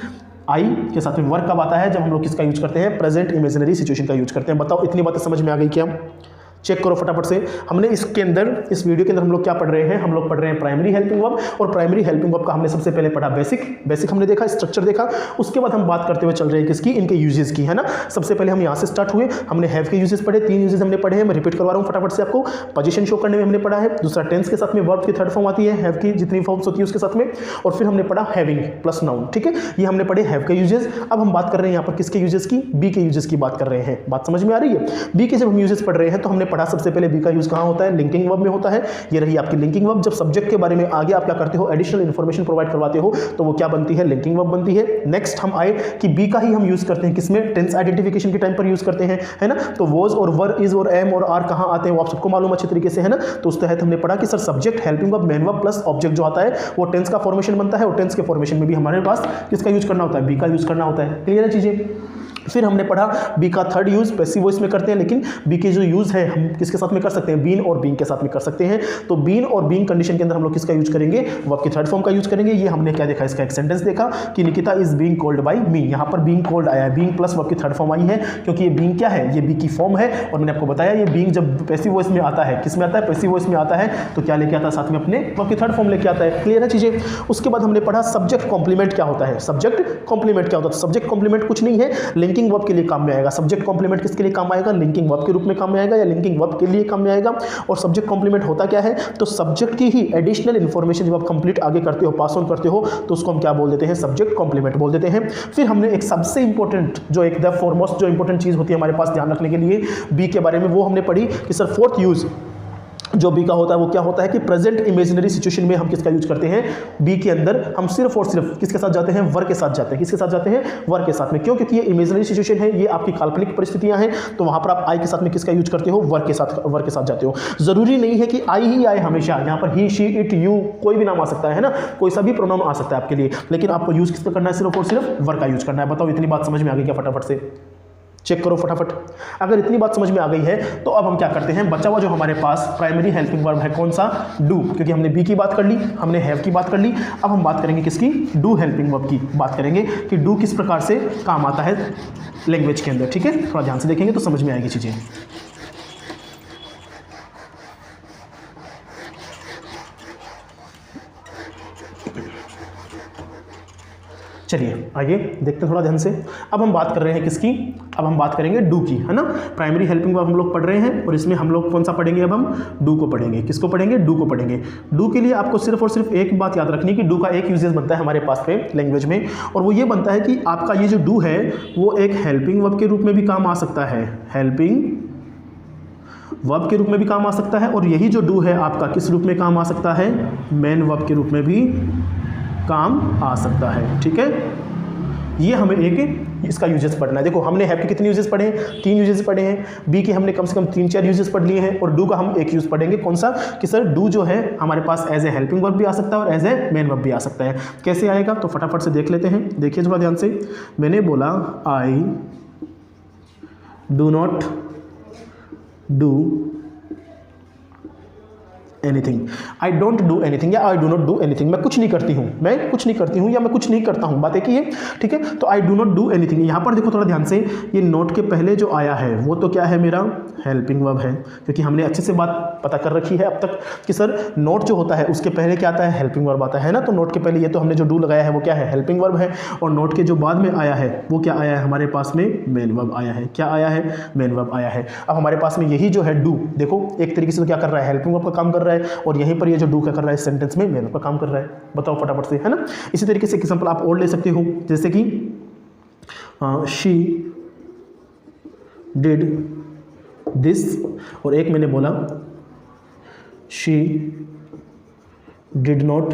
आई के साथ में वर्क कब आता है? जब हम लोग किसका यूज करते हैं? प्रेजेंट इमेजिनरी सिचुएशन का यूज करते हैं। बताओ इतनी बातें समझ में आ गई क्या? चेक करो फटाफट से। हमने इसके अंदर, इस वीडियो के अंदर हम लोग क्या पढ़ रहे हैं? हम लोग पढ़ रहे हैं प्राइमरी हेल्पिंग वर्ब, और प्राइमरी हेल्पिंग वर्ब का हमने सबसे पहले पढ़ा बेसिक हमने देखा, स्ट्रक्चर देखा। उसके बाद हम बात करते हुए चल रहे हैं किसकी? इनके यूजेस की, है ना। सबसे पहले हम यहाँ से स्टार्ट हुए, हमने हैव के यूजेस पढ़े, 3 यूजेस हमने पढ़े हैं। मैं रिपीट करवा रहा हूँ फटाफट से आपको। पोजीशन शो करने में हमने पढ़ा है। दूसरा, टेंस के साथ में वर्ब की थर्ड फॉर्म आती है, हैव की जितनी फॉर्म्स होती है उसके साथ में। और फिर हमने पढ़ा हैविंग प्लस नाउन, ठीक है। ये हमने पढ़े हैव के यूजेस। अब हम बात कर रहे हैं यहाँ पर किसके यूजेस की? बी के यूजेस की बात कर रहे हैं। बात समझ में आ रही है? बी के जब हम यूजेस पढ़ रहे हैं तो हमने पढ़ा सबसे पहले बी का यूज कहां होता है? लिंकिंग वर्ब में होता है। ये रही आपकी लिंकिंग वर्ब। जब सब्जेक्ट के बारे में आगे आप क्या करते हो? एडिशनल इंफॉर्मेशन प्रोवाइड करवाते हो, तो वो क्या बनती है? लिंकिंग वर्ब बनती है। नेक्स्ट हम आए कि बी का ही हम यूज करते हैं किसमें? टेंस आइडेंटिफिकेशन के टाइम पर यूज करते हैं, है ना। तो वॉज और वर, इज और एम और आर कहां आते हैं वो आप सबको मालूम अच्छे तरीके से, है ना। तो उस तहत हमने पढ़ा कि sir subject, helping verb, main verb plus object जो आता है वो टेंस का फॉर्मेशन बनता है, और टेंस के फॉर्मेशन में भी हमारे पास किसका यूज करना होता है? बी का यूज करना होता है। क्लियर है चीजें? फिर हमने पढ़ा बी का थर्ड यूज पैसिव वॉइस में करते हैं, लेकिन बी के जो यूज है हम किसके साथ में कर सकते हैं? बीन और बीइंग के साथ में कर सकते हैं। तो बीन और बीइंग कंडीशन के अंदर हम लोग किसका यूज करेंगे? वर्ब की थर्ड फॉर्म का यूज करेंगे। ये हमने क्या देखा? इसका एक सेंटेंस देखा कि Nikita is being called by me. यहाँ पर बीइंग कॉल्ड आया है, बीइंग प्लस वर्ब की थर्ड फॉर्म आई है, क्योंकि ये बीइंग क्या है? ये बी की फॉर्म है। और मैंने आपको बताया ये बीइंग जब पैसिव वॉइस में आता है, किस में आता है? पैसिव वॉइस में आता है, तो क्या लेके आता है? साथ में अपने वर्ब की थर्ड फॉर्म लेके आता है। क्लियर है चीजें? उसके बाद हमने पढ़ा सब्जेक्ट कॉम्प्लीमेंट क्या होता है? सब्जेक्ट कॉम्प्लीमेंट क्या होता है? सब्जेक्ट कॉम्प्लीमेंट कुछ नहीं है, लिंकिंग वर्ब के लिए काम में आएगा। सब्जेक्ट कॉम्प्लीमेंट किसके लिए काम आएगा? लिंकिंग वर्ब के रूप में काम में आएगा, या लिंकिंग वर्ब के लिए काम में आएगा। और सब्जेक्ट कॉम्प्लीमेंट होता क्या है? तो सब्जेक्ट की ही एडिशनल इंफॉर्मेशन जब आप कंप्लीट आगे करते हो, पास ऑन करते हो, तो उसको हम क्या बोल देते हैं? सब्जेक्ट कॉम्प्लीमेंट बोल देते हैं। फिर हमने एक सबसे इंपॉर्टेंट, जो एक द फॉरमोस्ट जो इंपॉर्टेंट चीज होती है हमारे पास ध्यान रखने के लिए बी के बारे में, वो हमने पढ़ी कि सर फोर्थ यूज जो बी का होता है वो क्या होता है कि प्रेजेंट इमेजिनरी सिचुएशन में हम किसका यूज करते हैं? बी के अंदर हम सिर्फ और सिर्फ किसके साथ जाते हैं? वर्क के साथ जाते हैं। किसके साथ जाते हैं? वर्क के साथ में। क्यों? क्योंकि ये इमेजिनरी सिचुएशन है, ये आपकी काल्पनिक परिस्थितियां हैं, तो वहां पर आप आई के साथ में किसका यूज करते हो? वर्क के साथ जाते हो। जरूरी नहीं है कि आई ही आए हमेशा, यहाँ पर ही, शी, इट, यू कोई भी नाम आ सकता है ना, कोई सा भी प्रोनाउन आ सकता है आपके लिए, लेकिन आपको यूज किसका करना है? सिर्फ और सिर्फ वर्क का यूज करना है। बताओ इतनी बात समझ में आ गई क्या? फटाफट से चेक करो फटाफट। अगर इतनी बात समझ में आ गई है तो अब हम क्या करते हैं? बचा हुआ जो हमारे पास प्राइमरी हेल्पिंग वर्ब है कौन सा? डू, क्योंकि हमने बी की बात कर ली, हमने हैव की बात कर ली। अब हम बात करेंगे किसकी? डू हेल्पिंग वर्ब की बात करेंगे कि डू किस प्रकार से काम आता है लैंग्वेज के अंदर। ठीक है, थोड़ा ध्यान से देखेंगे तो समझ में आएगी चीजें। चलिए आइए देखते हैं थोड़ा ध्यान से। अब हम बात कर रहे हैं किसकी? अब हम बात करेंगे डू की, है ना। प्राइमरी हेल्पिंग वर्ब हम लोग पढ़ रहे हैं, और इसमें हम लोग कौन सा पढ़ेंगे? अब हम डू को पढ़ेंगे। किसको पढ़ेंगे? डू को पढ़ेंगे। डू के लिए आपको सिर्फ और सिर्फ एक बात याद रखनी कि डू का एक यूजेस बनता है हमारे पास पे लैंग्वेज में, और वो ये बनता है कि आपका ये जो डू है वो एक हेल्पिंग वर्ब के रूप में भी काम आ सकता है, हेल्पिंग वर्ब के रूप में भी काम आ सकता है, और यही जो डू है आपका किस रूप में काम आ सकता है? मेन वर्ब के रूप में भी काम आ सकता है। ठीक है, ये हमें एक इसका यूजेस पढ़ना है। देखो हमने हैव के कितने यूजेस पढ़े हैं? 3 यूजेस पढ़े हैं। बी के हमने कम से कम 3-4 यूजेस पढ़ लिए हैं, और डू का हम एक यूज पढ़ेंगे। कौन सा? कि सर डू जो है हमारे पास एज ए हेल्पिंग वर्ब भी आ सकता है और एज ए मेन वर्ब भी आ सकता है। कैसे आएगा? तो फटाफट से देख लेते हैं। देखिए थोड़ा ध्यान से। मैंने बोला I do not do anything, I don't do anything या I do not do anything, मैं कुछ नहीं करती हूँ, मैं कुछ नहीं करती हूँ या मैं कुछ नहीं करता हूँ, बात एक ही है, ठीक है। तो आई डू नॉट डू एनीथिंग, यहाँ पर देखो थोड़ा ध्यान से, ये नॉट के पहले जो आया है वो तो क्या है, मेरा हेल्पिंग वर्ब है, क्योंकि हमने अच्छे से बात पता कर रखी है अब तक कि सर नोट जो होता है उसके पहले क्या आता है, हेल्पिंग वर्ब आता है ना। तो नोट के पहले ये तो हमने जो डू लगाया है वो क्या है, हेल्पिंग वर्ब है, और नोट के जो बाद में आया है वो क्या आया है हमारे पास में, मेन वर्ब आया है। क्या आया है, मेन वर्ब आया है। अब हमारे पास में यही जो है डू, देखो एक तरीके से तो क्या कर रहा है, हेल्पिंग वर्ब का काम कर रहा है, और यहीं पर ये जो डू क्या कर रहा है सेंटेंस में, मेन वर्ब का काम कर रहा है। बताओ फटाफट से, है ना। इसी तरीके से एग्जांपल आप और ले सकते हो, जैसे कि शी डिड दिस, और एक मैंने बोला she did not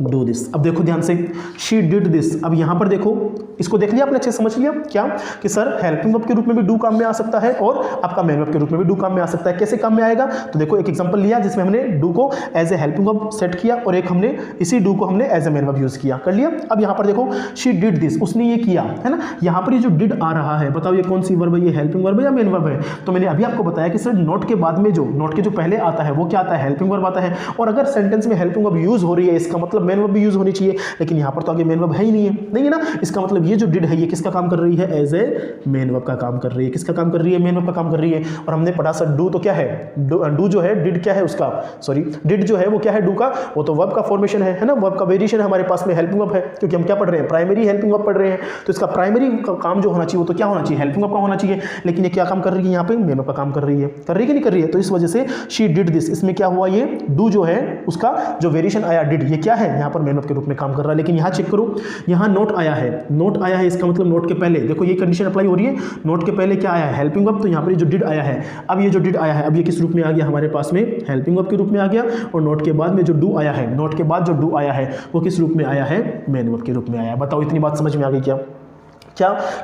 do this. अब देखो ध्यान से, शी डिड दिस, अब यहां पर देखो, इसको देख लिया आपने, अच्छे से समझ लिया क्या कि सर हेल्पिंग वर्ब के रूप में भी डू काम में आ सकता है और आपका मेन वर्ब के रूप में भी डू काम में आ सकता है। कैसे काम में आएगा, तो देखो एक एग्जांपल लिया जिसमें हमने डू को as a helping verb set किया, और एक हमने इसी डू को हमने as a main verb use किया, कर लिया। अब यहां पर देखो शी डिड दिस, उसने ये किया, है ना। यहां पर ये जो डिड आ रहा है, बताओ ये कौन सी वर्ब है, ये हेल्पिंग वर्ब है या मेन वर्ब है। तो मैंने अभी आपको बताया कि सर नोट के बाद में जो, नोट के जो पहले आता है वो क्या आता है, हेल्पिंग वर्ब आता है, और अगर सेंटेंस में हेल्पिंग वर्ब यूज हो रही है इसका मतलब मेन वर्ब भी यूज होनी चाहिए, लेकिन यहां पर तो आगे मेन वर्ब है ही नहीं है ना। इसका मतलब ये जो डिड है ये किसका काम कर रही है, एज ए मेन वर्ब का काम कर रही है। किसका काम कर रही है, मेन वर्ब का काम कर रही है। और हमने पढ़ा सर डू तो क्या है, डू जो है, डिड क्या है उसका, सॉरी डिड जो है वो क्या है डू का, वो तो वर्ब का फॉर्मेशन है ना, वर्ब का वेरिएशन है हमारे पास में, हेल्पिंग वर्ब है, क्योंकि हम क्या पढ़ रहे हैं, प्राइमरी हेल्पिंग वर्ब पढ़ रहे हैं। तो इसका प्राइमरी काम जो होना चाहिए वो तो क्या होना चाहिए, हेल्पिंग वर्ब का होना चाहिए, लेकिन ये क्या काम कर रही है यहाँ पे, मेन वर्ब का काम कर रही है। कर रही है कि नहीं कर रही है। तो इस वजह से शी डिड दिस, इसमें क्या हुआ, ये डू जो है उसका जो वेरिएशन आया डिड, ये क्या है यहाँ पर मेन वर्ब के रूप में काम कर रहा है। लेकिन यहाँ चेक करो, यहाँ नोट आया है, नोट आया है, इसका मतलब नोट के पहले देखो ये कंडीशन अप्लाई हो रही है, नोट के पहले क्या आया है, हेल्पिंग वर्ब। तो यहाँ पर जो डिड आया है, अब ये जो डिड आया है अब ये किस रूप में आ गया हमारे पास में, हेल्पिंग वर्ब के रूप में आ गया, और नोट के बाद में जो डू आया है, नोट के बाद जो डू आया है वो किस रूप में आया है, मेन वर्ब के रूप में आया है। बताओ इतनी बात समझ में आ गई क्या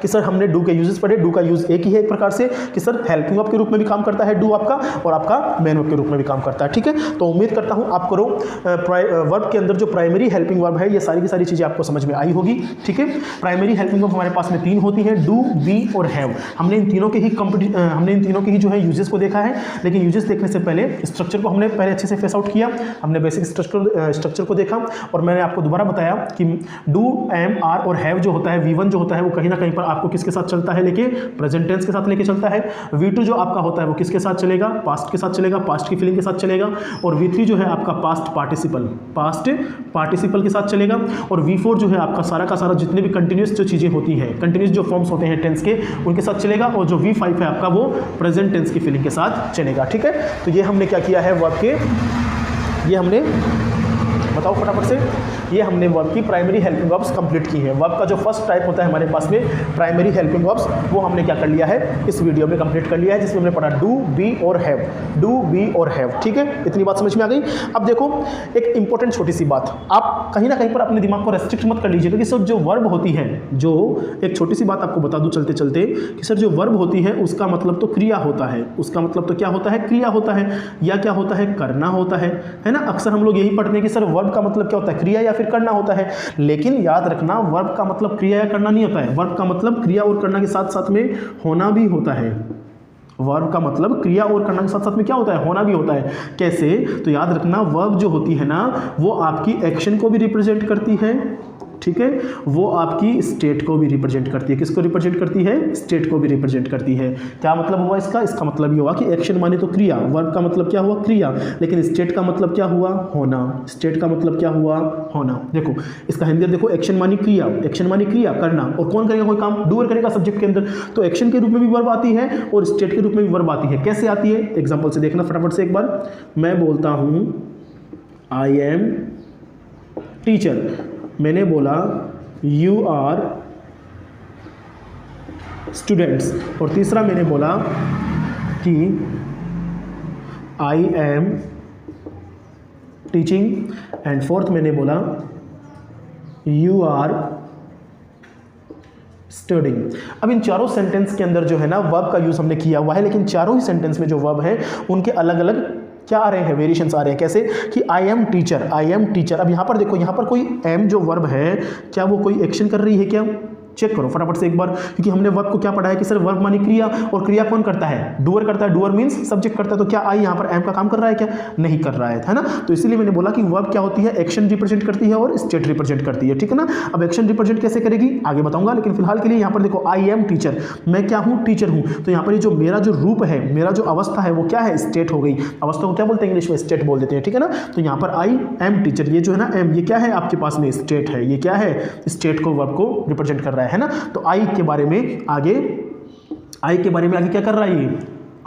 कि सर हमने डू के यूजेस पढ़े। डू का यूज एक ही है एक प्रकार से कि सर हेल्पिंग वर्ब के रूप में भी काम करता है डू आपका, और आपका मेन वर्ब के रूप में भी काम करता है, ठीक है। तो उम्मीद करता हूं आप करो वर्ब के अंदर जो प्राइमरी हेल्पिंग वर्ब है ये सारी की सारी चीजें आपको समझ में आई होगी, ठीक है। प्राइमरी हेल्पिंग वर्ब हमारे पास में 3 होती हैं, डू, बी और हैव। हमने इन तीनों के ही जो है यूजेस को देखा है, लेकिन यूजेस देखने से पहले स्ट्रक्चर को हमने पहले अच्छे से फेस आउट किया, हमने बेसिक स्ट्रक्चर को देखा, और मैंने आपको दोबारा बताया कि डू, एम, आर और हैव जो होता है, V1 जो होता है वो कहीं ना कहीं पर आपको किसके साथ चलता है, लेके प्रेजेंट टेंस के साथ लेके चलता है। V2 जो आपका होता है वो किसके साथ चलेगा, पास्ट के साथ चलेगा, पास्ट की फीलिंग के साथ चलेगा। और V3 जो है आपका पास्ट पार्टिसिपल के साथ चलेगा। और V4 जो है आपका सारा का सारा जितने भी कंटिन्यूस जो चीज़ें होती हैं, कंटिन्यूस जो फॉर्म्स होते हैं टेंस के, उनके साथ चलेगा। और जो V5 है आपका वो प्रेजेंट टेंस की फीलिंग के साथ चलेगा, ठीक है। तो ये हमने क्या किया है वर्ब के, ये हमने बताओ फटाफट से, ये हमने वर्ब की प्राइमरी हेल्पिंग वर्ब्स कंप्लीट की हैं। वर्ब का जो फर्स्ट टाइप होता है हमारे पास में प्राइमरी हेल्पिंग वर्ब्स, वो हमने क्या कर लिया है, इस वीडियो में कंप्लीट कर लिया है, जिसमें हमने पढ़ा डू, बी और हैव, डू, बी और हैव, ठीक है। इतनी बात समझ में आ गई। अब देखो एक इंपॉर्टेंट छोटी सी बात, आप कहीं ना कहीं पर अपने दिमाग को रेस्ट्रिक्ट मत कर लीजिएगा कि सर जो वर्ब होती है, जो एक छोटी सी बात आपको बता दूं चलते चलते कि सर जो वर्ब होती है उसका मतलब तो क्रिया होता है, उसका मतलब तो क्या होता है, क्रिया होता है, या क्या होता है, करना होता है ना। अक्सर हम लोग यही पढ़ते हैं कि सर वर्ब का मतलब क्या होता है, क्रिया या फिर करना होता है। लेकिन याद रखना वर्ब का मतलब क्रिया या करना नहीं होता है, वर्ब का मतलब क्रिया और करना के साथ साथ में होना भी होता है। वर्ब का मतलब क्रिया और करना के साथ साथ में क्या होता है, होना भी होता है। कैसे, तो याद रखना वर्ब जो होती है ना वो आपकी एक्शन को भी रिप्रेजेंट करती है, ठीक है, वो आपकी स्टेट को भी रिप्रेजेंट करती है। किसको रिप्रेजेंट करती है, स्टेट को भी रिप्रेजेंट करती है। क्या मतलब हुआ इसका, इसका मतलब ये हुआ कि एक्शन माने तो क्रिया, वर्ब का मतलब क्या हुआ, क्रिया, लेकिन स्टेट का मतलब क्या हुआ, होना। स्टेट का मतलब क्या हुआ, होना। देखो इसका हिंदी देखो, एक्शन मानी क्रिया, एक्शन मानी क्रिया, करना, और कौन करेगा कोई काम, डूअर करेगा सब्जेक्ट के अंदर। तो एक्शन के रूप में भी वर्ब आती है और स्टेट के रूप में भी वर्ब आती है। कैसे आती है, एग्जाम्पल से देखना फटाफट से एक बार। मैं बोलता हूं आई एम टीचर, मैंने बोला यू आर स्टूडेंट्स, और तीसरा मैंने बोला कि I am teaching, and fourth मैंने बोला यू आर स्टडिंग। अब इन चारों सेंटेंस के अंदर जो है ना वर्ब का यूज हमने किया हुआ है, लेकिन चारों ही सेंटेंस में जो वर्ब है उनके अलग अलग क्या आ रहे हैं, वेरिएशंस आ रहे हैं। कैसे कि I am teacher, I am teacher. अब यहाँ पर देखो, यहाँ पर कोई एम जो वर्ब है क्या वो कोई एक्शन कर रही है क्या, चेक करो फटाफट से एक बार, क्योंकि हमने वर्ब को क्या पढ़ा है कि सर वर्ब मानी क्रिया, और क्रिया कौन करता है? डूअर करता है। डूअर मींस सब्जेक्ट करता है। तो क्या आई यहाँ पर एम का काम कर रहा है क्या? नहीं कर रहा है ना। तो इसीलिए मैंने बोला कि वर्ब क्या होती है? एक्शन रिप्रेजेंट करती है और स्टेट रिप्रेजेंट करती है, ठीक है ना। अब एक्शन रिप्रेजेंट कैसे करेगी आगे बताऊंगा, लेकिन फिलहाल के लिए यहाँ पर देखो आई एम टीचर, मैं क्या हूँ? टीचर हूँ। तो यहाँ पर ये जो मेरा जो रूप है, मेरा जो अवस्था है वो क्या है? स्टेट हो गई। अवस्था को क्या बोलते हैं इंग्लिश में? स्टेट बोल देते हैं, ठीक है ना। तो यहाँ पर आई एम टीचर, ये जो है ना एम, ये क्या है आपके पास में? स्टेट है। ये क्या है? स्टेट को, वर्ब को रिप्रेजेंट कर रहा है ना। तो आई के बारे में आगे क्या कर रहा है? ये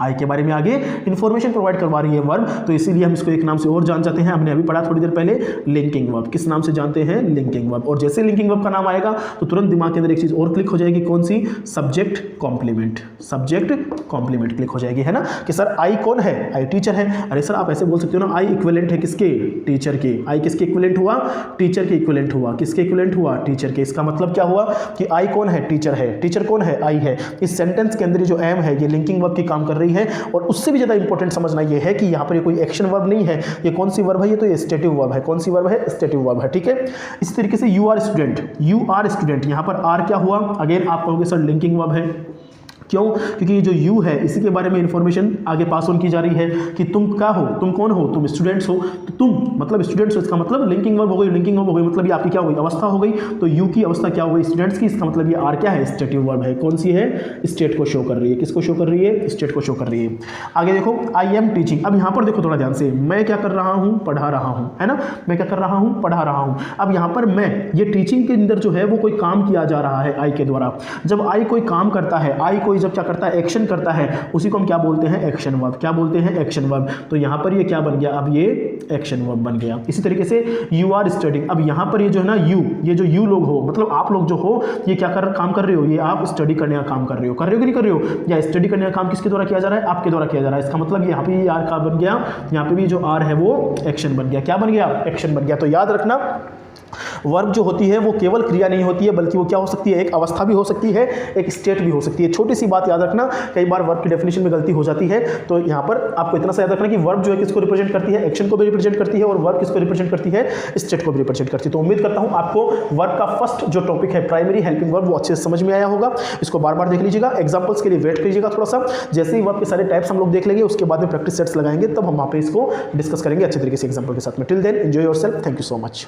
आई के बारे में आगे इन्फॉर्मेशन प्रोवाइड करवा रही है वर्ब। तो इसीलिए हम इसको एक नाम से और जान जाते हैं, हमने अभी पढ़ा थोड़ी देर पहले, लिंकिंग वर्ब। किस नाम से जानते हैं? Linking verb. और जैसे लिंकिंग वर्ब का नाम आएगा तो तुरंत दिमाग के अंदर एक चीज और क्लिक हो जाएगी, कौन सी? Subject complement. Subject complement click हो जाएगी, है ना, कि सर आई कौन है? आई टीचर है। अरे सर आप ऐसे बोल सकते हो ना, आई इक्विवेलेंट है किसके? टीचर के। आई किसके इक्विवेलेंट हुआ? टीचर के इक्विवेलेंट हुआ। किसके इक्विवेलेंट हुआ? टीचर के। इसका मतलब क्या हुआ कि आई कौन है? टीचर है। टीचर कौन है? आई है। इस सेंटेंस के अंदर जो एम है ये लिंकिंग वर्ब की काम कर रही है। और उससे भी ज्यादा इंपॉर्टेंट समझना ये है कि यहाँ पर ये कोई एक्शन वर्ब नहीं है। ये कौन सी वर्ब है? ये तो ये स्टेटिव वर्ब है। कौन सी वर्ब है? स्टेटिव वर्ब है, ठीक है। इस तरीके से you are student, you are student, यहाँ पर आर क्या हुआ? अगेन आप कहोगे सर लिंकिंग वर्ब है। क्यों? क्योंकि ये जो यू है इसी के बारे में इंफॉर्मेशन आगे पास ऑन की जा रही है कि तुम क्या हो, तुम कौन हो? तुम स्टूडेंट्स हो। तो तुम मतलब स्टूडेंट्स हो, इसका मतलब लिंकिंग वर्ब हो गई। लिंकिंग वर्ब हो गई मतलब ये आपकी क्या हो गई? अवस्था हो गई। तो यू की अवस्था क्या हो गई? स्टूडेंट्स की। इसका मतलब ये आर क्या है? स्टेटिव वर्ब है। कौन सी है? स्टेट को शो कर रही है। किसको शो कर रही है? स्टेट को शो कर रही है। आगे देखो आई एम टीचिंग। अब यहाँ पर देखो थोड़ा ध्यान से, मैं क्या कर रहा हूँ? पढ़ा रहा हूँ, है ना। मैं क्या कर रहा हूँ? पढ़ा रहा हूँ। अब यहाँ पर मैं, ये टीचिंग के अंदर जो है वो कोई काम किया जा रहा है आई के द्वारा। जब आई कोई काम करता है, आई कोई जब क्या करता है? एक्शन करता है, उसी को हम क्या बोलते हैं? Action verb. क्या बोलते हैं? Action verb. तो यहां पर ये क्या बन गया? अब ये एक्शन वर्ब बन गया। इसी तरीके से यू आर स्टडिंग। अब यहां पर ये जो है ना यू, ये जो यू लोग हो मतलब आप लोग जो हो, ये क्या काम कर रहे हो? ये आप स्टडी करने का काम कर रहे हो। कर रहे हो कि नहीं कर रहे हो? या स्टडी करने का काम किसके द्वारा किया जा रहा है? आपके द्वारा किया जा रहा है। इसका मतलब यहाँ पे ये आर का बन गया, यहाँ पे भी जो आर है वो एक्शन बन गया। क्या बन गया? एक्शन बन गया। तो याद रखना वर्ब जो होती है वो केवल क्रिया नहीं होती है, बल्कि वो क्या हो सकती है? एक अवस्था भी हो सकती है, एक स्टेट भी हो सकती है। छोटी सी बात याद रखना, कई बार वर्ब की डेफिनेशन में गलती हो जाती है। तो यहाँ पर आपको इतना सा याद रखना कि वर्ब जो है किसको रिप्रेजेंट करती है? एक्शन को भी रिप्रेजेंट करती है, और वर्ब किसको रिप्रेजेंट करती है? स्टेट को भी रिप्रेजेंट करती है। तो उम्मीद करता हूँ आपको वर्ब का फर्स्ट जो टॉपिक है प्राइमरी हेल्पिंग वर्ब वो अच्छे से समझ में आया होगा। इसको बार बार देख लीजिएगा, एग्जाम्पल्स के लिए वेट कीजिएगा थोड़ा सा। जैसे ही वर्ब के सारे टाइप्स हम लोग देख लेंगे उसके बाद में प्रैक्टिस सेट्स लगाएंगे, तब हम वहाँ पे इसको डिस्कस करेंगे अच्छे तरीके से एग्जाम्पल के साथ में। Till then enjoy yourself. Thank you so much.